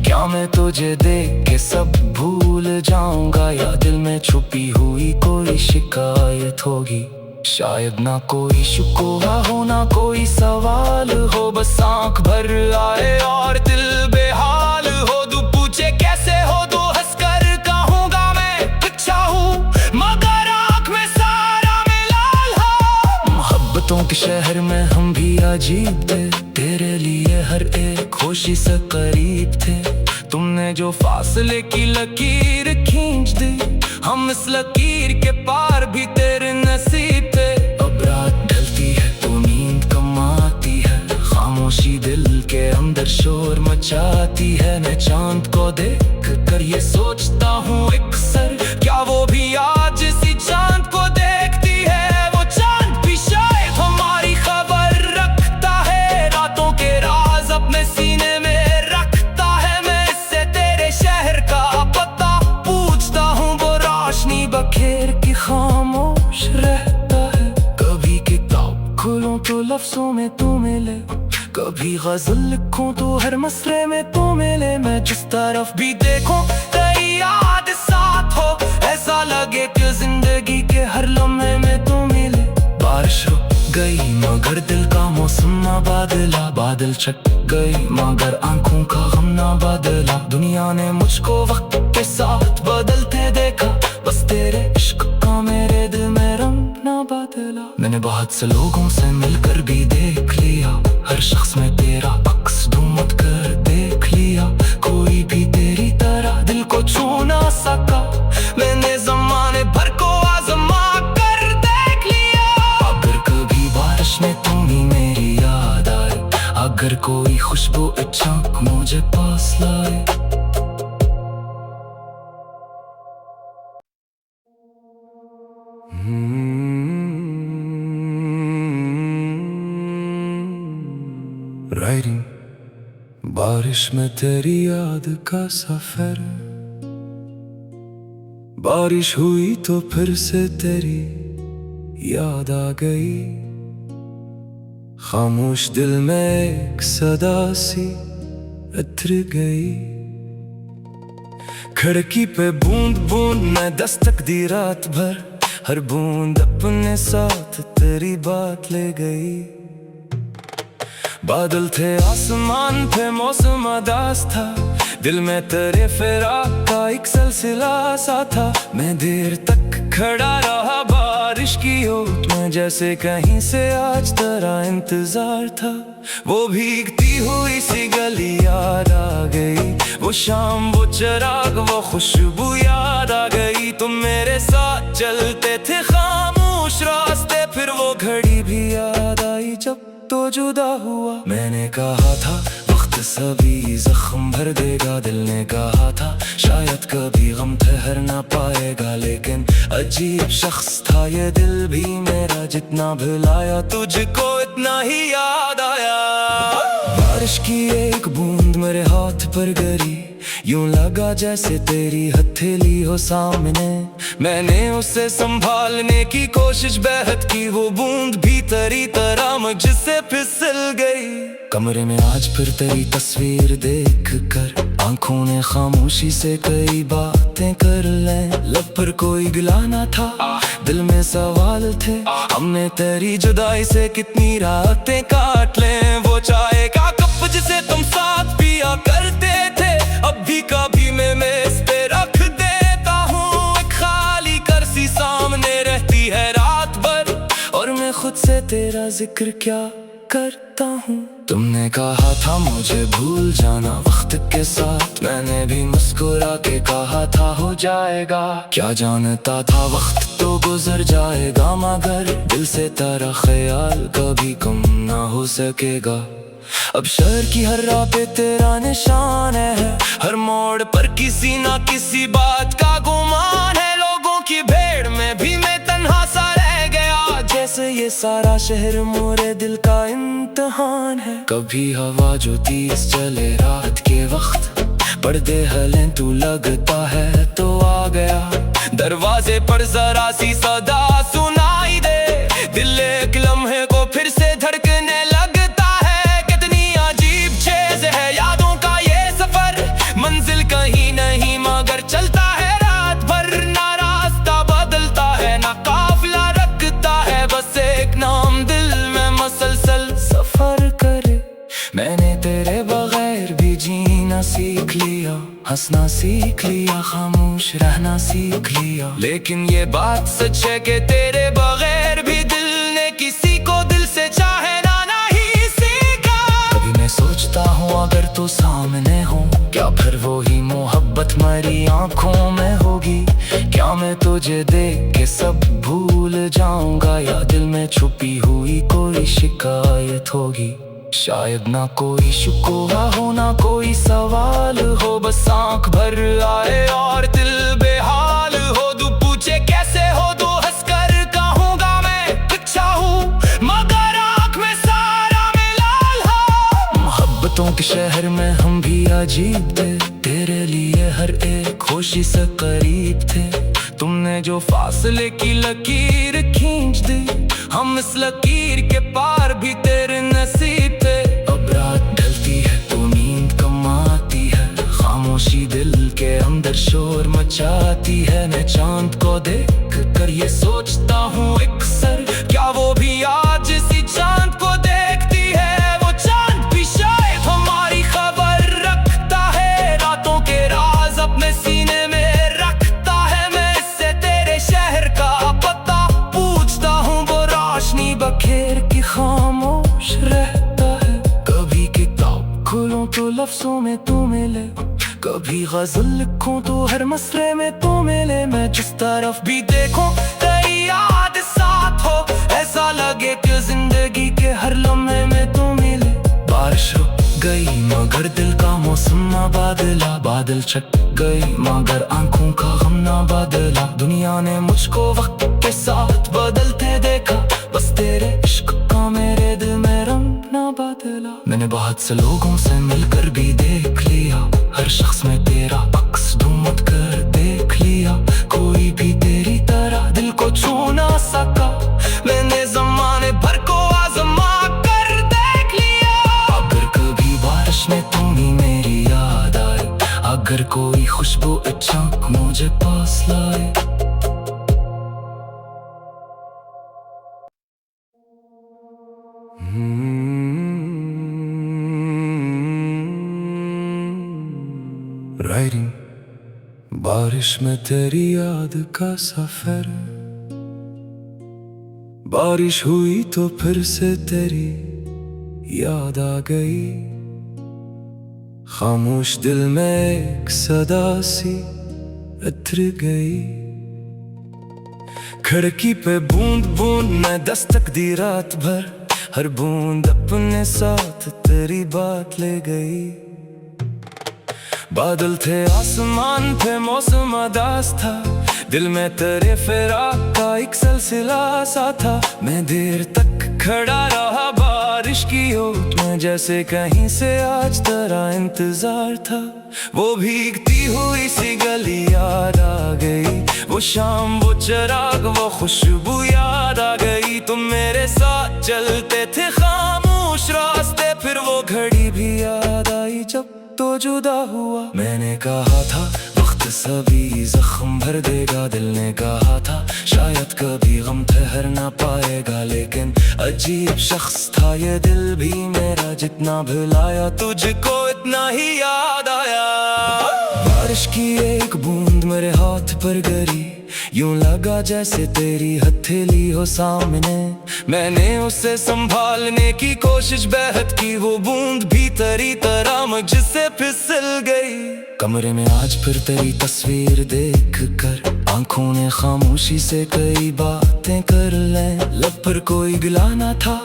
क्या मैं तुझे देख के सब भूल जाऊंगा, या दिल में छुपी हुई कोई शिकायत होगी? शायद ना कोई शिकवा हो ना कोई सवाल हो, बस आंख भर आए और दिल बेहाल हो। तू पूछे कैसे हो तो हंसकर कहूँगा मैं अच्छा हूँ, मगर आंख में सारा मिलाल हो। मोहब्बतों के शहर में हम भी अजीब थे, तेरे लिए हर एक खुशी से करीब थे। तुमने जो फासले की लकीर खींच दी, हम इस लकीर के पार भी तेरे नसीब थे। अब रात ढलती है तो नींद कम आती है, खामोशी दिल के अंदर शोर मचाती है। मैं चांद को देख कर ये सोचता हूँ अक्सर, क्या वो भी आज इसी चांद को देखती है? वो चांद भी शायद हमारी खबर रखता है, रातों के राज अपने सीने में रखता है। मैं इससे तेरे शहर का पता पूछता हूँ, वो रोशनी बखेर के खामोश रहता है। कभी किताब खोलूं तो लफ्जों में तू मिले, कभी गजल लिखूं तो हर मसरे में तू मिले। मैं जिस तरफ भी देखूं तेरी याद साथ हो, ऐसा लगे कि जिंदगी के हर लम्हे में तू मिले। बारिश रुक गई मगर दिल का मौसम ना बदला, बादल छट गई मगर आंखों का गम ना बदला। दुनिया ने मुझको वक्त के साथ बदलते देखा, बस तेरे इश्क का मेरे दिल में रंग ना बदला। मैंने बहुत से लोगों से मिलकर भी देख लिया, हर शख्स में तेरा अक्स ढूंढ कर देख लिया। कोई भी तेरी तरह दिल को छू ना सका, मैंने जमाने भर को आजमा कर देख लिया। अगर कभी बारिश में तुम ही मेरी याद आए, अगर कोई खुशबू अच्छा मुझे पास लाए। राइडिंग बारिश में तेरी याद का सफर, बारिश हुई तो फिर से तेरी याद आ गई। खामोश दिल में एक सदा सी उतर गई। खिड़की पे बूंद बूंद में दस्तक दी रात भर, हर बूंद अपने साथ तेरी बात ले गई। बादल थे आसमान पे मौसम अदास था, दिल में तेरे फिराक का एक सिलसिला सा था। मैं देर तक खड़ा रहा बारिश की ओट में, जैसे कहीं से आज तेरा इंतजार था। वो भीगती हुई सी गली याद आ गई, वो शाम वो चिराग वो खुशबू याद आ गई। तुम मेरे साथ चलते थे खामोश रास्ते, फिर वो घड़ी भी याद आई जब तो जुदा हुआ। मैंने कहा था वक्त सभी जख्म भर देगा, दिल ने कहा था शायद कभी गम ठहर ना पाएगा। लेकिन अजीब शख्स था ये दिल भी मेरा, जितना भुलाया तुझको इतना ही याद आया। बारिश की एक बूंद मेरे हाथ पर गिरी, यूं लगा जैसे तेरी हथेली हो सामने। मैंने उसे संभालने की कोशिश बेहद की, वो बूंद भी तेरी तरह मुझसे फिसल गई। कमरे में आज फिर तेरी तस्वीर देख कर आंखों ने खामोशी से कई बातें कर लें। लब पर कोई गिला ना था, दिल में सवाल थे, हमने तेरी जुदाई से कितनी रातें काट लें। वो चाय का कप जिसे तुम साथ पिया करते थे, अब भी कभी मैं मेज पे रख देता हूँ एक जिक्र क्या करता हूँ। तुमने कहा था मुझे भूल जाना वक्त के साथ, मैंने भी मुस्कुरा के कहा था हो जाएगा। क्या जानता था वक्त तो गुजर जाएगा, मगर दिल से तेरा ख्याल कभी कम ना हो सकेगा। अब शहर की हर राह पे तेरा निशान है, हर मोड़ पर किसी ना किसी बात का गुमान है। लोगों की भीड़ में भी मैं तन्हा सा रह गया, जैसे ये सारा शहर मोरे दिल का इम्तिहान है। कभी हवा जो तेज चले रात के वक्त, पर्दे हलें तू लगता है तो आ गया। दरवाजे पर जरा सी सदा सुनाई दे, दिल एक लम्हे को फिर से धड़कने लगता है। कितनी अजीब चीज है यादों का ये सफर, मंजिल कहीं नहीं मगर चलता है रात भर। ना रास्ता बदलता है ना काफिला रखता है, बस एक नाम दिल में मसलसल सफर करे। मैंने तेरे बगैर भी जीना सीख लिया, हंसना सीख लिया, खामोश रहना सीख लिया। लेकिन ये बात सच है कि तेरे बगैर भी दिल ने किसी को दिल से चाहे ना नहीं सीखा। कभी मैं सोचता हूँ अगर तू सामने हो, क्या फिर वो ही मोहब्बत मेरी आंखों में होगी? क्या मैं तुझे देख के सब भूल जाऊंगा, या दिल में छुपी हुई कोई शिकायत होगी? शायद ना कोई शिकवा हो ना कोई सवाल हो, बस आंख भर आए और दिल बेहाल हो। तू पूछे कैसे हो तो हंसकर कहूँगा मैं अच्छा हूँ, मगर आंख में सारा मिलाल हो। मोहब्बतों के शहर में हम भी अजीब थे, तेरे लिए हर एक खुशी से करीब थे। तुमने जो फासले की लकीर खींच दी, हम इस लकीर के पार भी तेरे नसीब थे। अब रात ढलती है तो नींद कम आती है, खामोशी दिल के अंदर शोर मचाती है। मैं चांद को देख कर ये सोचता हूँ अक्सर, क्या वो भी आज इसी चांद को देखती है? वो चांद भी शायद हमारी खबर रखता है, रातों के राज अपने सीने में रखता है। मैं इससे तेरे शहर का पता पूछता हूँ, वो रोशनी बखेर की खामोश रहता है। कभी किताब खोलूं तो लफ्जों में तू मिले, कभी गजल लिखूं तो हर मसले में तू मिले। मैं जिस तरफ भी देखूं तेरी याद साथ हो, ऐसा लगे कि जिंदगी के हर लम्हे में तू मिले। बारिश रुक गई मगर दिल का मौसम ना बदला, बादल छट गई मगर आंखों का गम ना बदला। दुनिया ने मुझको वक्त के साथ बदलते देखा, बस तेरे इश्क का मेरे दिल में रंग ना बदला। मैंने बहुत से लोगों से मिलकर भी देख लिया, हर शख्स में तेरा अक्स ढूंढ कर देख लिया। कोई भी तेरी तरह दिल को छू ना सका, मैंने जमाने भर को आजमा कर देख लिया। अगर कभी बारिश में तुम ही मेरी याद आए, अगर कोई खुशबू अचानक मुझे पास लाए। राइडिंग बारिश में तेरी याद का सफर, बारिश हुई तो फिर से तेरी याद आ गई। खामोश दिल में एक सदा सी उतर गई। खिड़की पे बूंद बूंद में दस्तक दी रात भर, हर बूंद अपने साथ तेरी बात ले गई। बादल थे आसमान पे मौसम अदास था, दिल में तेरे फिराक का एक सिलसिला सा था। मैं देर तक खड़ा रहा बारिश की ओट में, जैसे कहीं से आज तेरा इंतजार था। वो भीगती हुई सी गली याद आ गई, वो शाम वो चिराग वो खुशबू याद आ गई। तुम मेरे साथ चलते थे खामोश रास्ते, फिर वो घड़ी भी याद आई जब तो जुदा हुआ। मैंने कहा था वक्त सभी जख्म भर देगा, दिल ने कहा था शायद कभी गम ठहर ना पाएगा। लेकिन अजीब शख्स था ये दिल भी मेरा, जितना भुलाया तुझको इतना ही याद आया। बारिश की एक बूंद मेरे हाथ पर गिरी, यूं लगा जैसे तेरी हथेली हो सामने। मैंने उसे संभालने की कोशिश बेहद की, वो बूंद भी तेरी तरह मुझसे फिसल गई। कमरे में आज फिर तेरी तस्वीर देख कर आंखों ने खामोशी से कई बातें कर लें। लब पर कोई गिला ना था,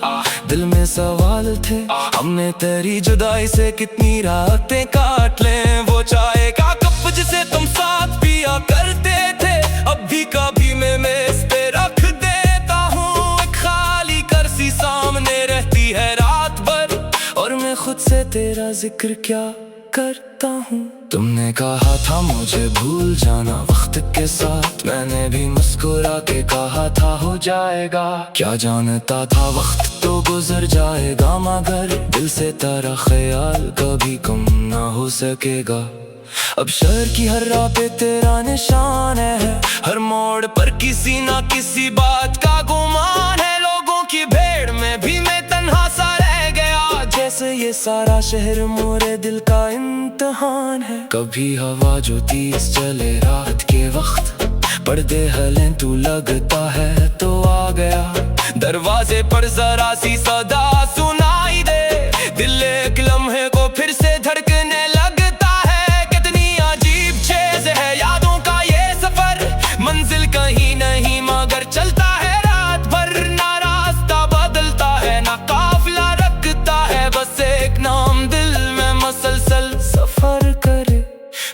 दिल में सवाल थे, हमने तेरी जुदाई से कितनी रातें काट लें। वो चाय का कप जिसे तुम साथ पिया करते थे, अब भी कभी मैं मेज पे रख देता हूँ। एक खाली कुर्सी सामने रहती है रात भर, और मैं खुद से तेरा जिक्र क्या करता हूँ। तुमने कहा था मुझे भूल जाना वक्त के साथ, मैंने भी मुस्कुरा के कहा था हो जाएगा। क्या जानता था वक्त तो गुजर जाएगा, मगर दिल से तेरा ख्याल कभी कम ना हो सकेगा। अब शहर की हर राह पे तेरा निशान है, हर मोड़ पर किसी ना किसी बात का गुमान है। लोगों की भीड़ में भी मैं तन्हा सा रह गया, जैसे ये सारा शहर मोरे दिल का इम्तिहान है। कभी हवा जो तेज चले रात के वक्त, पर्दे हलें तू लगता है तो आ गया। दरवाजे पर जरा सी सदा सुनाई दे, दिल एक लम्हे को फिर से धड़कने लगता है। कितनी अजीब चीज है यादों का ये सफर, मंजिल कहीं नहीं मगर चलता है रात भर। ना रास्ता बदलता है ना काफिला रखता है, बस एक नाम दिल में मसलसल सफर करे।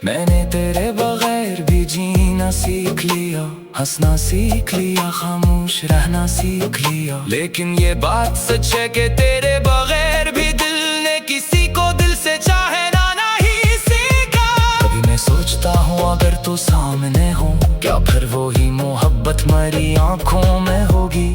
मैंने तेरे बगैर भी जीना सीख लिया, हंसना सीख लिया, खामोश रहना सीख लिया। लेकिन ये बात सच है कि तेरे बगैर भी दिल ने किसी को दिल से चाहे ना नहीं सीखा। कभी मैं सोचता हूँ अगर तू सामने हो, क्या फिर वो ही मोहब्बत मेरी आंखों में होगी?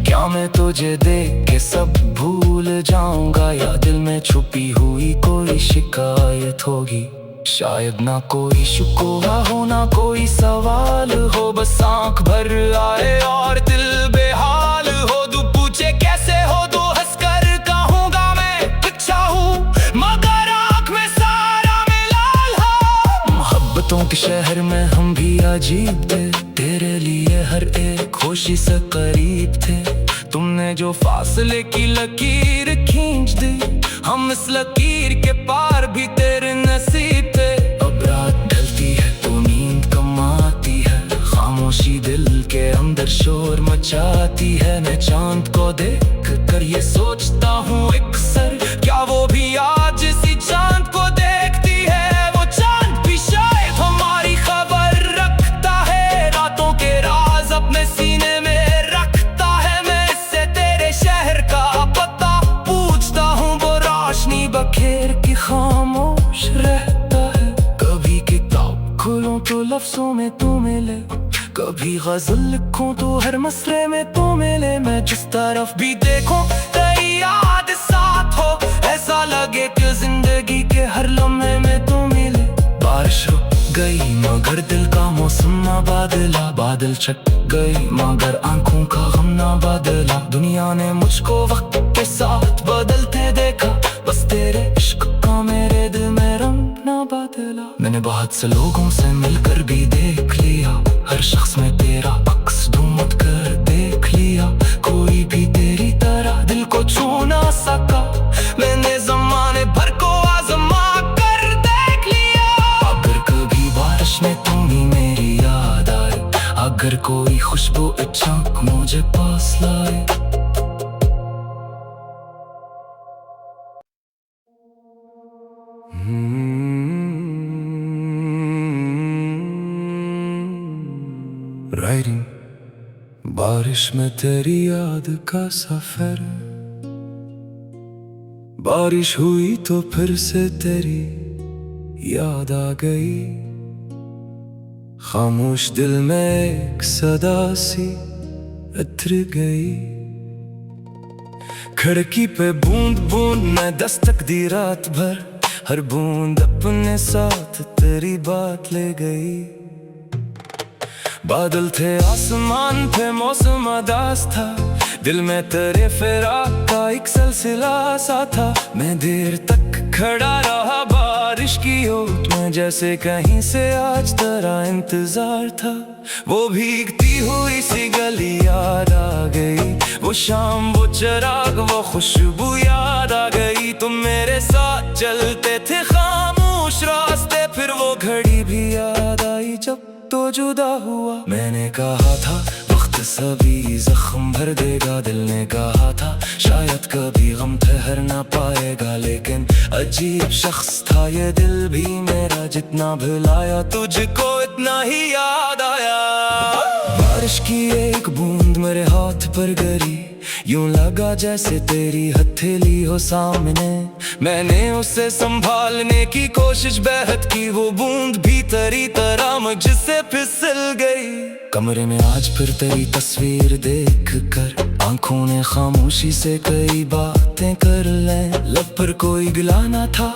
क्या मैं तुझे देख के सब भूल जाऊंगा, या दिल में छुपी हुई कोई शिकायत होगी? शायद ना कोई शिकवा हो ना कोई सवाल हो, बस आंख भर आए और दिल बेहाल हो। तू पूछे कैसे हो तो हंसकर कहूँगा मैं अच्छा हूँ, मगर आंख में सारा मिलाल हो। मोहब्बतों के शहर में हम भी अजीब थे, तेरे लिए हर एक खुशी से करीब थे। तुमने जो फासले की लकीर खींच दी, हम इस लकीर के पार भी तेरे नसीब थे। अब रात ढलती है तो नींद कम आती है, खामोशी दिल के अंदर शोर मचाती है। मैं चांद को देख कर ये सोचता हूँ अक्सर, क्या वो भी आज इसी चांद को देखती है? वो चांद भी शायद हमारी खबर रखता है, रातों के राज अपने सीने में रखता है। मैं इससे तेरे शहर का पता पूछता हूँ, वो रोशनी बखेर की खामोश रहता है। कभी किताब खोलूं तो लफ्जों में तू मिले, कभी गजल लिखूं तो हर मसरे में तू मिले। मैं जिस तरफ भी देखूं तेरी याद साथ हो, ऐसा लगे कि जिंदगी के हर लम्हे में तू मिले। बारिश रुक गई मगर दिल का मौसम ना बदला, बादल छट गई मगर आंखों का गम ना बदला। दुनिया ने मुझको वक्त के साथ बदलते देखा, बस तेरे इश्क का मेरे दिल में रंग ना बदला। मैंने बहुत से लोगों से मिलकर भी देख लिया, हर शख्स में तेरा अक्स ढूंढ कर देख लिया। कोई भी तेरी तरह दिल को छू ना सका, मैंने जमाने भर को आजमा कर देख लिया। अगर कभी बारिश में तुम ही मेरी याद आए, अगर कोई खुशबू अचानक मुझे पास लाए। राइडिंग बारिश में तेरी याद का सफर, बारिश हुई तो फिर से तेरी याद आ गई। खामोश दिल में एक सदा सी उतर गई। खिड़की पे बूंद बूंद में दस्तक दी रात भर, हर बूंद अपने साथ तेरी बात ले गई। बादल थे आसमान पे मौसम अदास था, दिल में तेरे फिराक का एक सिलसिला सा था। मैं देर तक खड़ा रहा बारिश बारिश की ओट में जैसे कहीं से आज तेरा इंतजार था। वो भीगती हुई सी गली याद आ गई, वो शाम वो चिराग वो खुशबू याद आ गई। तुम मेरे साथ चलते थे खामोश रास्ते, फिर वो घड़ी भी याद आई जब तो जुदा हुआ। मैंने कहा था वक्त सभी जख्म भर देगा, दिल ने कहा था शायद कभी गम ठहर ना पाएगा। लेकिन अजीब शख्स था ये दिल भी मेरा, जितना भुलाया तुझको इतना ही याद आया। बारिश की एक बूंद मेरे हाथ पर गिरी, यूं लगा जैसे तेरी हथेली हो सामने। मैंने उसे संभालने की कोशिश बेहद की, वो बूंद भी तेरी तरह मुझसे फिसल गई। कमरे में आज फिर तेरी तस्वीर देख कर आंखों ने खामोशी से कई बातें कर लें। लब पर कोई गिला ना था,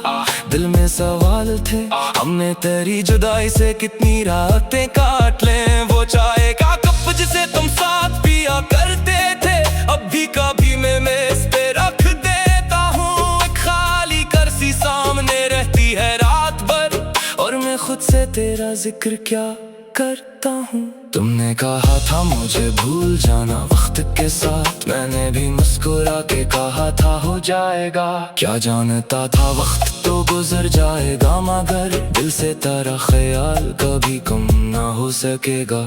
दिल में सवाल थे, हमने तेरी जुदाई से कितनी रातें काट लें। वो चाय का कप जिसे तुम साथ पिया करते थे, अब भी कभी मैं मेज पे रख देता हूँ। एक खाली कुर्सी सामने रहती है रात भर, और मैं खुद से तेरा जिक्र क्या करता हूँ। तुमने कहा था मुझे भूल जाना वक्त के साथ, मैंने भी मुस्कुरा के कहा था हो जाएगा। क्या जानता था वक्त तो गुजर जाएगा, मगर दिल से तेरा ख्याल कभी कम ना हो सकेगा।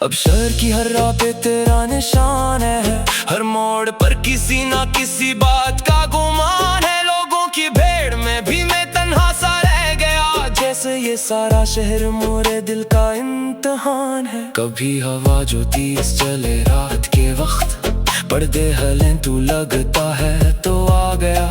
अब शहर की हर राह पे तेरा निशान है, हर मोड़ पर किसी ना किसी बात का गुमान है। लोगों की भीड़ में भी मैं तन्हा सा रह गया, जैसे ये सारा शहर मोरे दिल का इम्तिहान है। कभी हवा जो तेज चले रात के वक्त, पर्दे हलें तू लगता है तो आ गया।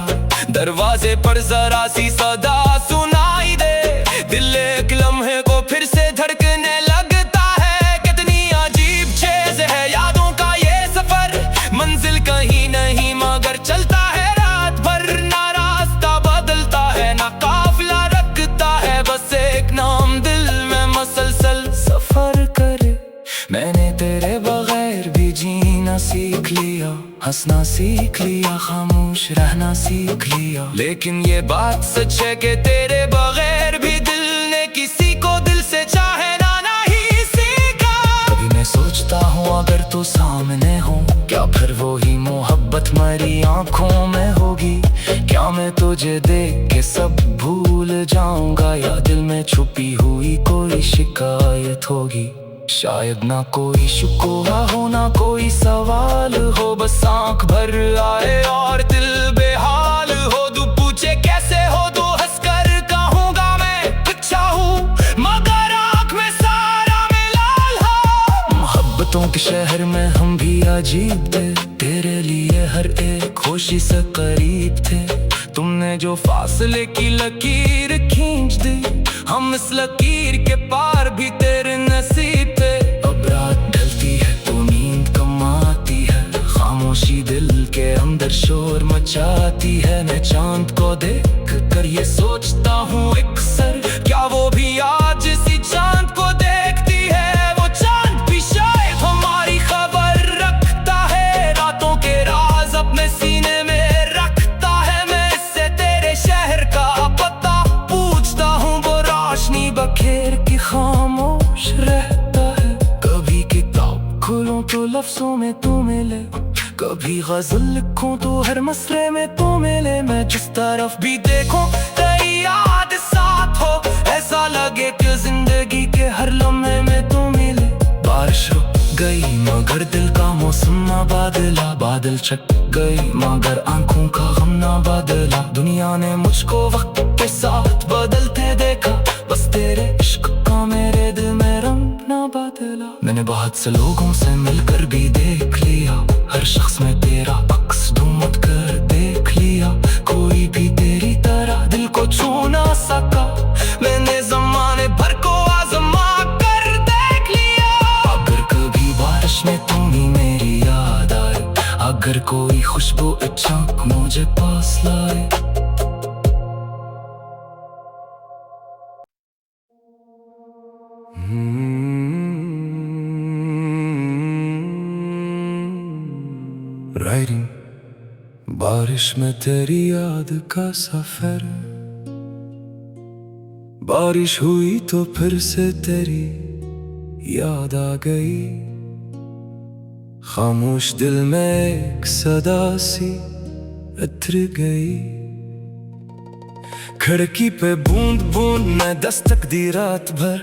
दरवाजे पर जरा सी सदा सुनाई दे, दिल एक लम्हे को फिर से धड़कने लगता है। कितनी अजीब चीज है यादों का ये सफर, मंजिल कहीं नहीं मगर चलता है रात भर। ना रास्ता बदलता है ना काफिला रखता है, बस एक नाम दिल में मसलसल सफर करे। मैंने तेरे बगैर भी जीना सीख लिया, हंसना सीख लिया, खामोश रहना सीख लिया। लेकिन ये बात सच है कि तेरे बगैर भी दिल ने किसी को दिल से चाहे ना नहीं सीखा। कभी मैं सोचता हूँ अगर तू सामने हो, क्या फिर वो ही मोहब्बत मेरी आंखों में होगी? क्या मैं तुझे देख के सब भूल जाऊंगा, या दिल में छुपी हुई कोई शिकायत होगी? शायद ना कोई शिकवा हो ना कोई सवाल हो, बस आंख भर आए और दिल बेहाल हो। तू पूछे कैसे हो तो हंसकर कहूँगा मैं अच्छा हूँ, मगर आंख में सारा मिलाल हो। मोहब्बतों के शहर में हम भी अजीब थे, तेरे लिए हर एक खुशी से करीब थे। तुमने जो फासले की लकीर खींच दी, हम इस लकीर के पार भी तेरे नसीब थे। अब रात ढलती है तो नींद कम आती है, खामोशी दिल के अंदर शोर मचाती है। मैं चांद को देख कर ये सोचता हूँ अक्सर, क्या वो भी आज इसी चांद को देखती है? वो चांद भी शायद हमारी खबर रखता है, रातों के राज अपने सीने में रखता है। मैं इससे तेरे शहर का पता पूछता हूँ, वो रोशनी बखेर के खामोश रहता है। कभी किताब खोलूं तो लफ्जों में तू मिले, कभी गजल लिखूं तो हर मसरे में तू मिले। मैं जिस तरफ भी देखूं तेरी याद साथ हो, ऐसा लगे कि जिंदगी के हर लम्हे में तू मिले। बारिश रुक गई मगर दिल का मौसम ना बदला, बादल छट गई मगर आंखों का गम ना बदला। दुनिया ने मुझको वक्त के साथ बदलते देखा, बस तेरे इश्क का मेरे दिल में रंग ना बदला। मैंने बहुत से लोगों से मिलकर भी देख लिया, हर शख्स में तेरा अक्स ढूंढ कर देख लिया। कोई भी तेरी तरह दिल को छू ना सका, मैंने जमाने भर को आजमा कर देख लिया। अगर कभी बारिश में तुम ही मेरी याद आए, अगर कोई खुशबू अचानक मुझे पास लाए। राइडिंग बारिश में तेरी याद का सफर, बारिश हुई तो फिर से तेरी याद आ गई, खामोश दिल में एक सदा सी उतर गई। खिड़की पे बूंद बूंद में दस्तक दी रात भर,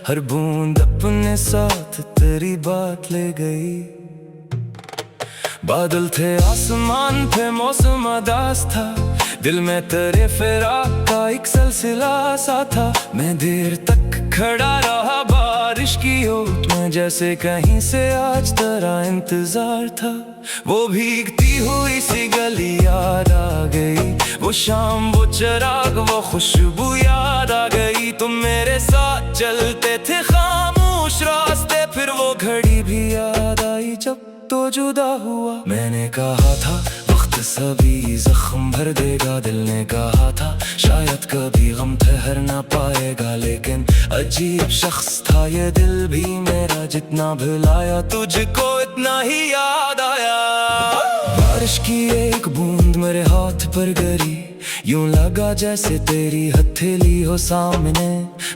हर बूंद अपने साथ तेरी बात ले गई। बादल थे आसमान पे मौसम अदास था, दिल में तेरे फिराक का एक सिलसिला सा था। मैं देर तक खड़ा रहा बारिश की ओट में, जैसे कहीं से आज तेरा इंतजार था। वो भीगती हुई सी गली याद आ गई, वो शाम वो चिराग वो खुशबू याद आ गई। तुम मेरे साथ चलते थे खामोश रास्ते, फिर वो घड़ी भी याद आई जब तो जुदा हुआ। मैंने कहा था वक्त सभी जख्म भर देगा, दिल ने कहा था शायद कभी गम ठहर ना पाएगा। लेकिन अजीब शख्स था ये दिल भी मेरा, जितना भुलाया तुझको इतना ही याद आया। बारिश की एक बूंद मेरे हाथ पर गिरी, यूं लगा जैसे तेरी हथेली हो सामने।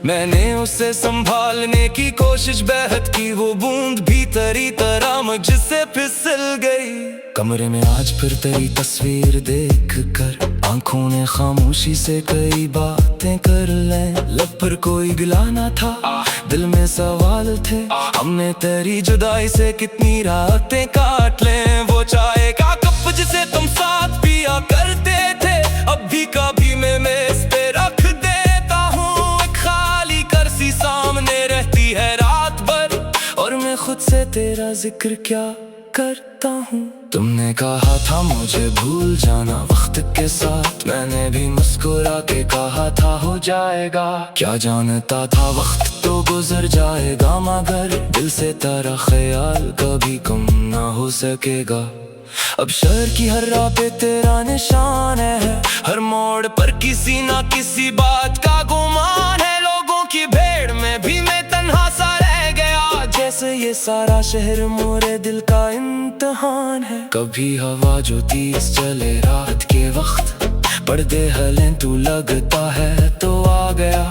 मैंने उसे संभालने की कोशिश बेहद की, वो बूंद भी तेरी तरह मुझसे फिसल गई। कमरे में आज फिर तेरी तस्वीर देख कर आंखों ने खामोशी से कई बातें कर लें। लब पर कोई गिला ना था, दिल में सवाल थे, हमने तेरी जुदाई से कितनी रातें काट लें। वो चाय का कप जिसे तुम साथ पिया करते थे, अब भी कभी मैं मेज पे रख देता हूँ। एक खाली कुर्सी सामने रहती है रात भर, और मैं खुद से तेरा जिक्र क्या करता हूँ। तुमने कहा था मुझे भूल जाना वक्त के साथ, मैंने भी मुस्कुरा के कहा था हो जाएगा। क्या जानता था वक्त तो गुजर जाएगा, मगर दिल से तेरा ख्याल कभी कम ना हो सकेगा। अब शहर की हर राह पे तेरा निशान है, हर मोड़ पर किसी ना किसी बात का गुमान है। लोगों की भीड़ में भी मैं तन्हा सा रह गया, जैसे ये सारा शहर मोरे दिल का इम्तिहान है। कभी हवा जो तेज चले रात के वक्त, पर्दे हलें तू लगता है तो आ गया।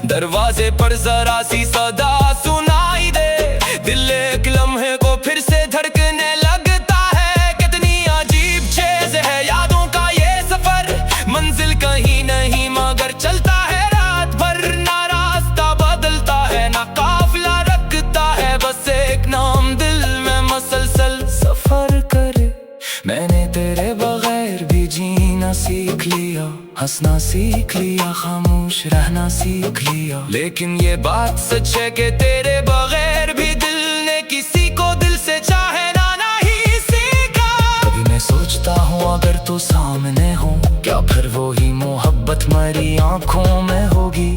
दरवाजे पर जरा सी सदा सुनाई दे, दिल एक लम्हे को फिर से धड़कने लगता है। कितनी अजीब चीज है यादों का ये सफर, मंजिल कहीं नहीं मगर चलता है रात भर। ना रास्ता बदलता है ना काफिला रखता है, बस एक नाम दिल में मसलसल सफर करे। मैंने तेरे बगैर भी जीना सीख लिया, हंसना सीख लिया, खामोश रहना सीख लिया। लेकिन ये बात सच है कि तेरे बगैर भी दिल ने किसी को दिल से चाहे ना नहीं सीखा। कभी मैं सोचता हूँ अगर तू सामने हो, क्या फिर वो ही मोहब्बत मेरी आंखों में होगी।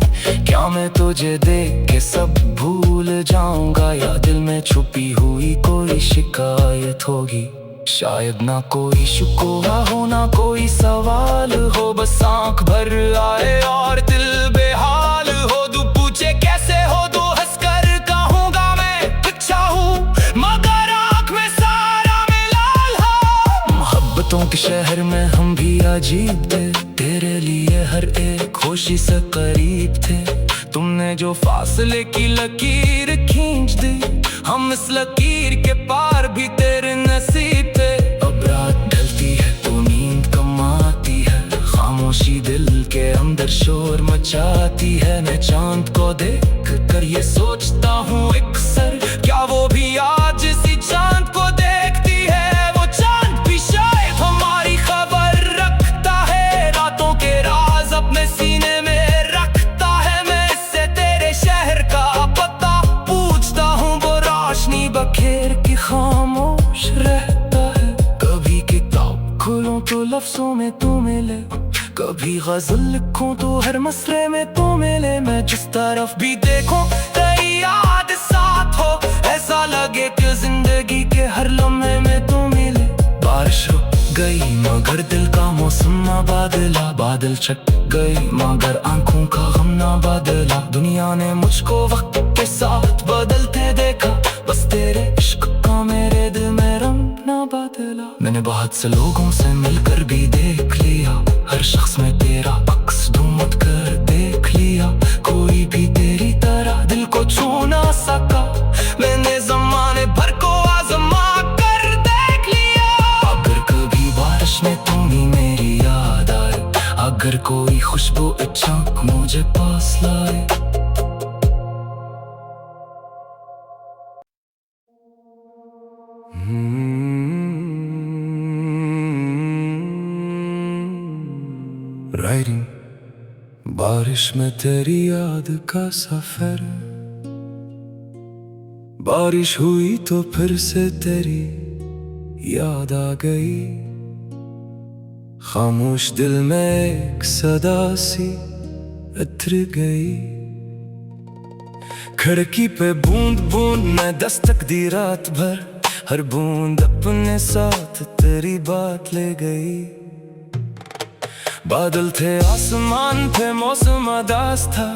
क्या मैं तुझे देख के सब भूल जाऊंगा, या दिल में छुपी हुई कोई शिकायत होगी। शायद ना कोई शिकवा हो ना कोई सवाल हो, बस आंख भर आए और दिल बेहाल हो। तू पूछे कैसे हो तो हंसकर कहूँगा मैं अच्छा हूँ, मगर आंख में सारा मिलाल हो। मोहब्बतों के शहर में हम भी अजीब थे, तेरे लिए हर एक खुशी से करीब थे। तुमने जो फासले की लकीर खींच दी, हम इस लकीर के पार भी तेरे नसीब थे। अब रात ढलती है तो नींद कम आती है, खामोशी दिल के अंदर शोर मचाती है। मैं चांद को देख कर ये सोचता हूँ अक्सर, क्या वो भी आज इसी चांद को देखती है। वो चांद भी शायद हमारी खबर रखता है, रातों के राज अपने सीने में रखता है। मैं इससे तेरे शहर का पता पूछता हूँ, वो रोशनी बखेर की खामोश रहता है। कभी किताब खोलूं तो लफ्जों में तू मिले, कभी गजल लिखूं तो हर मसले में तू मिले। मैं जिस तरफ भी देखूं तेरी याद साथ हो, ऐसा लगे कि जिंदगी के हर लम्हे में तू मिले। बारिश रुक गई मगर दिल का मौसम ना बदला, बादल छट गई मगर आंखों का गम ना बदला। दुनिया ने मुझको वक्त के साथ बदलते देखा, बस तेरे इश्क का मेरे दिल में रंग ना बदला। मैंने बहुत से लोगों से मिलकर भी देख लिया, हर शख्स में तेरा अक्स ढूंढ कर देख लिया। कोई मुझे पास लाए। राइडिंग बारिश में तेरी याद का सफर, बारिश हुई तो फिर से तेरी याद आ गई। खामोश दिल में एक सदा सी उतर गई। खिड़की पे बूंद बूंद में दस्तक दी रात भर, हर बूंद अपने साथ तेरी बात ले गई। बादल थे आसमान पे मौसम अदास था,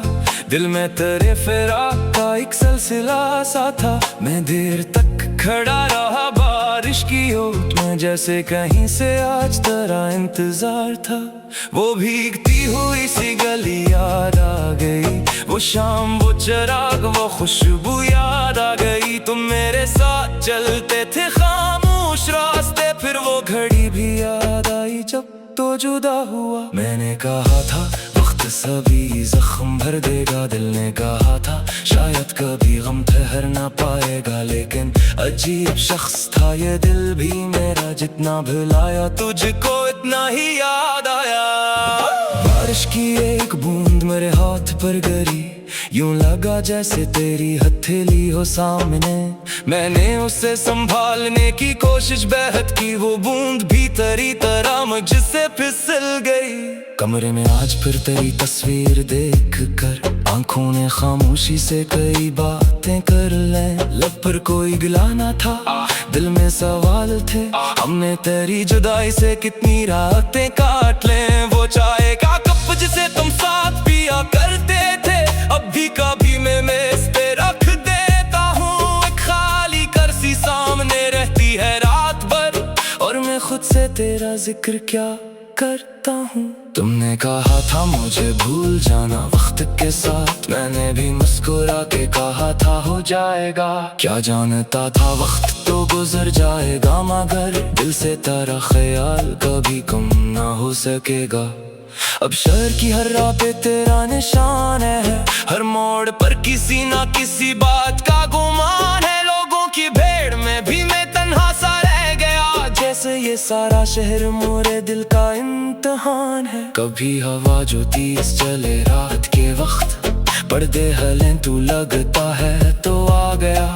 दिल में तेरे फिराक का एक सिलसिला सा था। मैं देर तक खड़ा रहा बारिश की ओट में, जैसे कहीं से आज तेरा इंतजार था। वो भीगती हुई सी गली याद आ गई, वो शाम वो चिराग वो खुशबू याद आ गई। तुम मेरे साथ चलते थे खामोश रास्ते, फिर वो घड़ी भी याद आई जब तो जुदा हुआ। मैंने कहा था वक्त सभी जख्म भर देगा, दिल ने कहा था शायद कभी गम ठहर ना पाएगा। लेकिन अजीब शख्स था ये दिल भी मेरा, जितना भुलाया तुझको इतना ही याद आया। बारिश की एक बूंद मेरे हाथ पर गिरी, यूं लगा जैसे तेरी हथेली हो सामने। मैंने उसे संभालने की कोशिश बेहद की, वो बूंद भी तेरी तरह मुझसे फिसल गई। कमरे में आज फिर तेरी तस्वीर देख कर आंखों ने खामोशी से कई बातें कर लें। लब पर कोई गिला ना था, दिल में सवाल थे, हमने तेरी जुदाई से कितनी रातें काट लें। वो चाय का कप जिसे तुम साथ पिया करते थे, अब भी कभी मैं मेज पे रख देता हूँ। एक खाली कुर्सी सामने रहती है रात भर, और मैं खुद से तेरा जिक्र क्या करता हूँ। तुमने कहा था मुझे भूल जाना वक्त के साथ, मैंने भी मुस्कुरा के कहा था हो जाएगा। क्या जानता था वक्त तो गुजर जाएगा, मगर दिल से तेरा ख्याल कभी कम ना हो सकेगा। अब शहर की हर राह पे तेरा निशान है, हर मोड़ पर किसी ना किसी बात का गुमान है। लोगों की भीड़ में भी मैं तन्हा सा रह गया, जैसे ये सारा शहर मोरे दिल का इम्तिहान है। कभी हवा जो तेज चले रात के वक्त, पर्दे हलें तू लगता है तो आ गया।